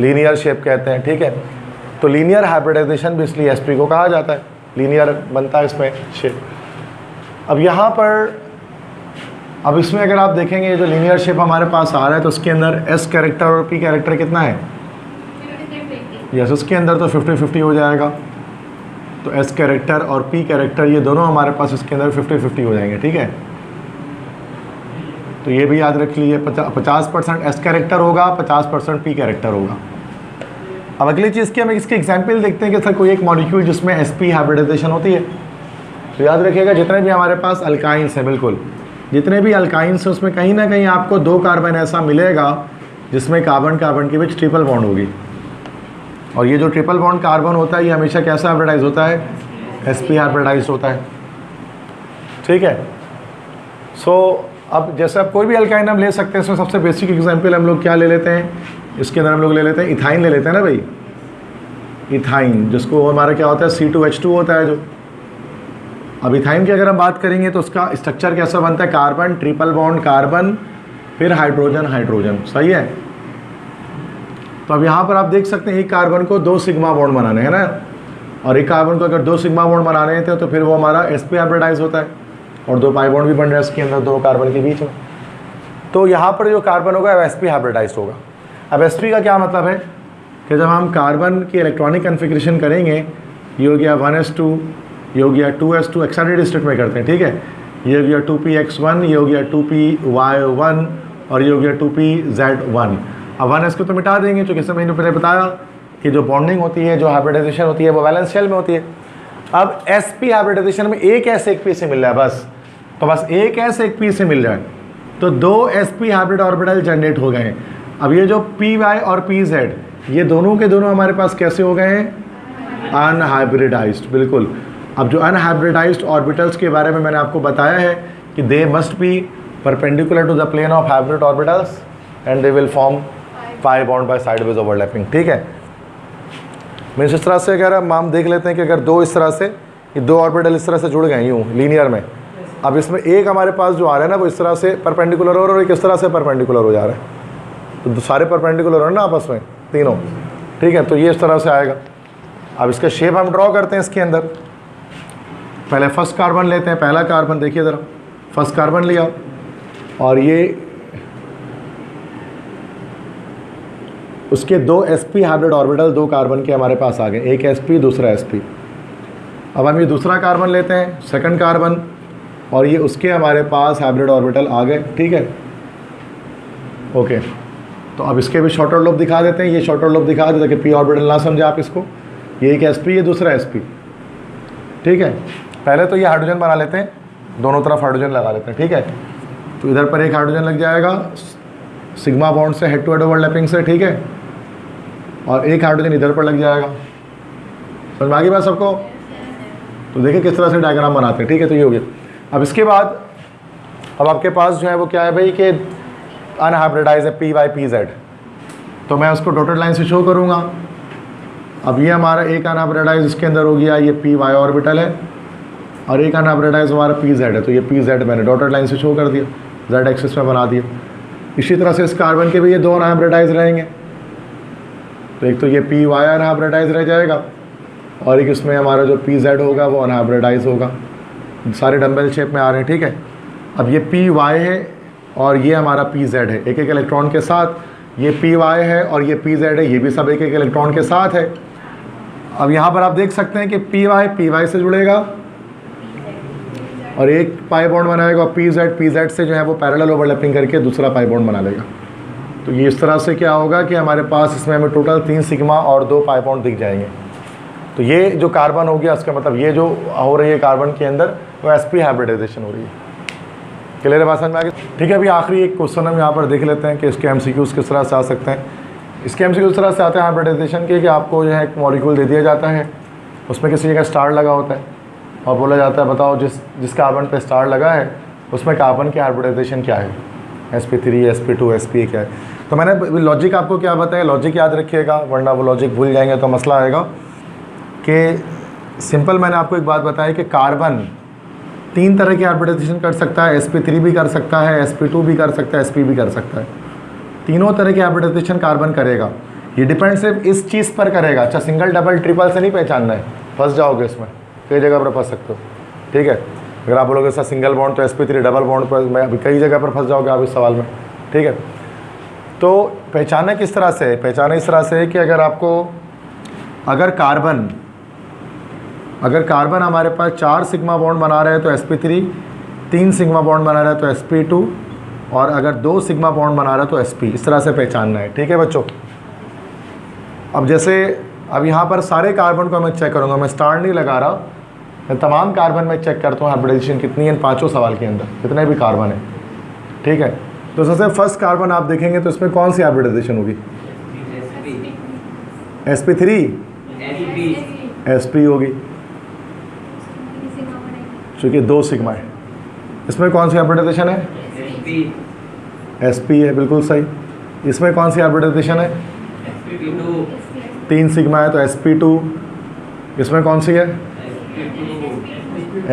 लीनियर शेप कहते हैं, ठीक है। तो लीनियर हाइब्रिडाइजेशन भी इसलिए sp को कहा जाता है, लीनियर बनता है इसमें शेप। अब यहाँ पर अब इसमें अगर आप देखेंगे जो लीनियर शेप हमारे पास आ रहा है, तो उसके अंदर s कैरेक्टर और p कैरेक्टर कितना है, यस, उसके अंदर तो 50-50 हो जाएगा। तो s कैरेक्टर और p कैरेक्टर ये दोनों हमारे पास इसके अंदर 50-50 हो जाएंगे, ठीक है। तो ये भी याद रख लीजिए, 50% s कैरेक्टर होगा, 50% p कैरेक्टर होगा। अब अगली चीज़ की हम इसके एग्जाम्पल देखते हैं कि सर कोई एक मॉलिक्यूल जिसमें sp हाइब्रिडाइजेशन होती है, तो याद रखिएगा जितने भी हमारे पास अल्काइंस हैं, बिल्कुल जितने भी अल्काइंस हैं उसमें कहीं ना कहीं आपको 2 कार्बन ऐसा मिलेगा जिसमें कार्बन कार्बन के बीच ट्रिपल बॉन्ड होगी, और ये जो ट्रिपल बॉन्ड कार्बन होता है ये हमेशा कैसा हाइब्रिडाइज होता है, sp हाइब्रिडाइज होता है, ठीक है। सो अब जैसे आप कोई भी अल्काइन हम ले सकते हैं, इसमें सबसे बेसिक एग्जांपल हम लोग क्या ले लेते हैं, इसके अंदर हम लोग ले लेते हैं इथाइन ले लेते हैं ना भाई, इथाइन जिसको हमारा क्या होता है C2H2 होता है जो। अब इथाइन की अगर हम बात करेंगे तो उसका स्ट्रक्चर कैसा बनता है, कार्बन ट्रिपल बॉन्ड कार्बन, फिर हाइड्रोजन हाइड्रोजन, सही है। तो अब यहाँ पर आप देख सकते हैं एक कार्बन को 2 सिग्मा बॉन्ड बनाने हैं ना, और एक कार्बन को अगर 2 सिग्मा बॉन्ड बनाने थे तो फिर वो हमारा sp हाइब्रिडाइज होता है और 2 पाई बॉन्ड भी बन रहे हैं इसके अंदर 2 कार्बन के बीच में। तो यहाँ पर जो कार्बन होगा वो sp हाइब्रिडाइज होगा। अब sp का क्या मतलब है कि जब हम कार्बन की इलेक्ट्रॉनिक कन्फिग्रेशन करेंगे, ये हो गया 1s2, ये हो गया 2s2, एक्साइटेड स्टेट में करते हैं, ठीक है, ये हो गया 2px1, ये हो गया 2py1 और ये हो गया 2pz1। अब 1s को तो मिटा देंगे, जो किसी मैंने पहले बताया कि जो बॉन्डिंग होती है, जो हाइब्रिडाइजेशन होती है वो वैलेंस शेल में होती है। अब sp हाइब्रिडाइजेशन में एक s एक p से मिल रहा है बस, तो बस एक s एक p से मिल रहा है, तो 2 sp हाइब्रिड ऑर्बिटल जनरेट हो गए हैं। अब ये जो py और pz, ये दोनों के दोनों हमारे पास कैसे हो गए हैं? अनहाइब्रिडाइज्ड, बिल्कुल। अब जो अनहाइब्रिडाइज्ड ऑर्बिटल्स के बारे में मैंने आपको बताया है कि they must be perpendicular to the plane of hybrid orbitals and they will form pi bond by sideways overlapping, ठीक है। मैं इस तरह से अगर हम देख लेते हैं कि अगर 2 इस तरह से, ये 2 ऑर्बिटल इस तरह से जुड़ गए यूँ लीनियर में, अब इसमें एक हमारे पास जो आ रहा है ना वो इस तरह से परपेंडिकुलर हो रहा है और एक इस तरह से परपेंडिकुलर हो जा रहा है, तो सारे परपेंडिकुलर हो ना आपस में तीनों, ठीक है। तो ये इस तरह से आएगा। अब इसका शेप हम ड्रॉ करते हैं इसके अंदर। पहले फर्स्ट कार्बन लेते हैं, पहला कार्बन देखिए ज़रा, फर्स्ट कार्बन लिया और ये उसके 2 sp हाइब्रिड ऑर्बिटल 2 कार्बन के हमारे पास आ गए, एक sp दूसरा sp। अब हम ये दूसरा कार्बन लेते हैं, सेकंड कार्बन, और ये उसके हमारे पास हाइब्रिड ऑर्बिटल आ गए, ठीक है, ओके। तो अब इसके भी शॉर्टर लोब दिखा देते हैं, ये शॉर्टर लोब दिखा देते हैं कि p ऑर्बिटल ना समझे आप इसको, ये एक sp ये दूसरा sp, ठीक है। पहले तो ये हाइड्रोजन बना लेते हैं, दोनों तरफ हाइड्रोजन लगा लेते हैं, ठीक है। तो इधर पर एक हाइड्रोजन लग जाएगा सिग्मा बॉन्ड से हेड टू हेड ओवरलैपिंग से, ठीक है, और एक हाइड्रोजन इधर पर लग जाएगा। समझ में आ गई बात सबको? तो देखिए किस तरह से डायग्राम बनाते हैं, ठीक है। तो ये हो गया। अब इसके बाद अब आपके पास जो है वो क्या है भाई कि अनहाइब्रिडाइज है py pz, तो मैं उसको डॉटेड लाइन से शो करूँगा। अब ये हमारा एक अनहाइब्रिडाइज इसके अंदर हो गया, ये py ऑर्बिटल है, और एक अनहाइब्रिडाइज हमारा pz है, तो ये pz मैंने डॉटेड लाइन से शो कर दिया, z एक्सिस में बना दिया। इसी तरह से इस कार्बन के भी ये 2 अनहाइब्रिडाइज रहेंगे, तो एक तो ये py अनहाइब्रिडाइज रह जाएगा और एक इसमें हमारा जो pz होगा वो अनहाइब्रिडाइज होगा। सारे डम्बल शेप में आ रहे हैं, ठीक है। अब ये py है और ये हमारा pz है, एक एक इलेक्ट्रॉन के साथ, ये py है और ये pz है, ये भी सब एक एक इलेक्ट्रॉन के साथ है। अब यहाँ पर आप देख सकते हैं कि py से जुड़ेगा और एक पाई बॉन्ड बनाएगा, और pz से जो है वो पैरेलल ओवरलैपिंग करके दूसरा पाई बॉन्ड बना लेगा। तो ये इस तरह से क्या होगा कि हमारे पास इसमें हमें टोटल 3 सिग्मा और 2 पाई बॉन्ड दिख जाएंगे। तो ये जो कार्बन हो गया, इसका मतलब ये जो हो रही है कार्बन के अंदर वो sp हाइब्रिडाइजेशन हो रही है। क्लियर है बात समझ में आ गई? ठीक है। अभी आखिरी एक क्वेश्चन हम यहाँ पर देख लेते हैं कि इसके MCQs किस तरह से आ सकते हैं। इसके MCQs इस तरह से आते हैं हाइब्रिडाइजेशन के कि आपको जो है एक मॉलिक्यूल दे दिया जाता है, उसमें किसी जगह स्टार लगा होता है और बोला जाता है बताओ जिस कार्बन पे स्टार लगा है उसमें कार्बन की हाइब्रिडाइजेशन क्या है, sp3 sp2 sp क्या है। तो मैंने लॉजिक आपको क्या बताया, लॉजिक याद रखिएगा वरना वो लॉजिक भूल जाएंगे तो मसला आएगा। कि सिंपल मैंने आपको एक बात बताई कि कार्बन 3 तरह की हाइब्रिडाइजेशन कर सकता है, sp3 भी कर सकता है, sp2 भी कर सकता है, sp भी कर सकता है। तीनों तरह की हाइब्रिडाइजेशन कार्बन करेगा। ये डिपेंड सिर्फ इस चीज़ पर करेगा। अच्छा, सिंगल डबल ट्रिपल से नहीं पहचानना है, फंस जाओगे इसमें, कई जगह पर फंस सकते हो, ठीक है। अगर आप बोलोगे सर सिंगल बॉन्ड तो sp3 डबल बॉन्ड पर, मैं अभी कई जगह पर फंस जाओगे आप इस सवाल में, ठीक है। तो पहचाना किस तरह से, पहचाना इस तरह से कि अगर कार्बन हमारे पास 4 सिग्मा बॉन्ड बना रहे हैं तो sp3, 3 सिग्मा बॉन्ड बना रहा है तो sp2, और अगर 2 सिग्मा बॉन्ड बना रहा है तो sp। इस तरह से पहचानना है, ठीक है बच्चों। अब जैसे अब यहाँ पर सारे कार्बन को मैं चेक करूँगा, मैं स्टार नहीं लगा रहा, मैं तमाम कार्बन में चेक करता हूँ हाइब्रिडाइजेशन कितनी है इन 5 सवाल के अंदर, कितने भी कार्बन है, ठीक है। तो सबसे फर्स्ट कार्बन आप देखेंगे तो इसमें कौन सी हाइब्रिडाइजेशन होगी, sp3 sp होगी चूँकि 2 सिग्मा है। इसमें कौन सी हाइब्रिडाइजेशन है, sp है, बिल्कुल सही। इसमें कौन सी हाइब्रिडाइजेशन है, 3 सिग्मा है तो sp2। इसमें कौन सी है,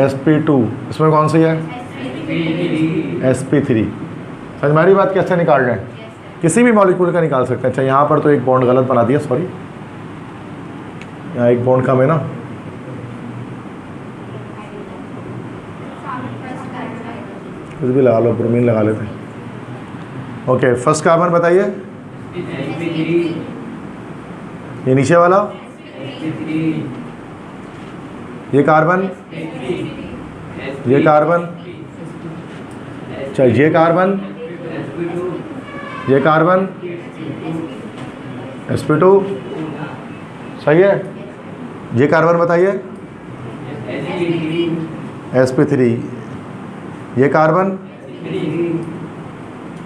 sp2। इसमें कौन सी है, sp3। समझ में आ रही बात कैसे निकाल रहे हैं, किसी भी मॉलिक्यूल का निकाल सकते हैं। अच्छा यहाँ पर तो एक बॉन्ड गलत बना दिया, सॉरी, यहाँ एक बॉन्ड कम है ना। कुछ भी लगा लो, ब्रोमीन लगा लेते हैं। ओके, फर्स्ट कार्बन बताइए, ये नीचे वाला, ये कार्बन, ये कार्बन, चल ये कार्बन, ये कार्बन, sp2 सही है। ये कार्बन बताइए, sp3, ये कार्बन,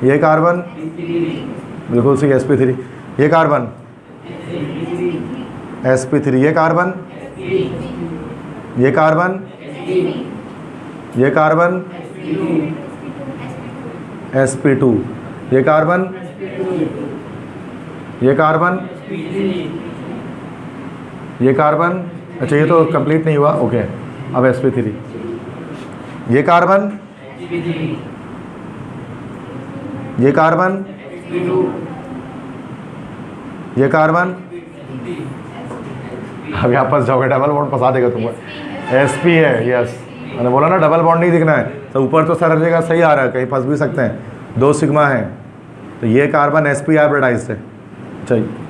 ये कार्बन, बिल्कुल सही sp3, ये कार्बन sp3, ये कार्बन, ये कार्बन, ये कार्बन sp2, ये कार्बन, ये कार्बन, ये कार्बन। अच्छा ये तो कंप्लीट नहीं हुआ, ओके। अब sp3, ये कार्बन, ये कार्बन, ये कार्बन। अब यहाँ पर जाओगे डबल बॉन्ड फंसा देगा तुमको। sp है, यस, मैंने बोला ना डबल बॉन्ड नहीं दिखना है। तो ऊपर तो सर हर जगह सही आ रहा है, कहीं फंस भी सकते हैं। 2 सिग्मा है, तो ये कार्बन sp हाइब्रिडाइज्ड है।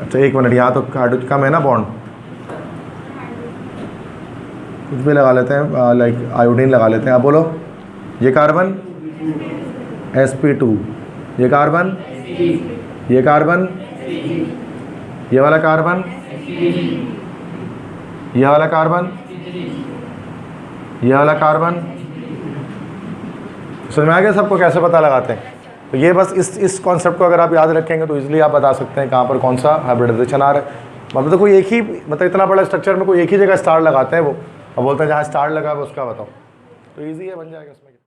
अच्छा एक मिनट, यहाँ तो हाइड्रोजन कम है ना बॉन्ड, कुछ भी लगा लेते हैं, लाइक आयोडीन लगा लेते हैं। आप बोलो, ये कार्बन sp2, ये कार्बन, ये कार्बन, ये वाला कार्बन, ये वाला कार्बन, ये वाला कार्बन। समझ में आ गया सबको कैसे पता लगाते हैं? तो ये बस इस कॉन्सेप्ट को अगर आप याद रखेंगे तो इजीली आप बता सकते हैं कहाँ पर कौन सा हाइब्रिडाइजेशन आ रहा है। मतलब तो कोई एक ही, मतलब इतना बड़ा स्ट्रक्चर में कोई एक ही जगह स्टार लगाते हैं वो, और बोलते हैं जहाँ स्टार लगा है उसका बताओ, तो ईजी है, बन जाएगा उसमें।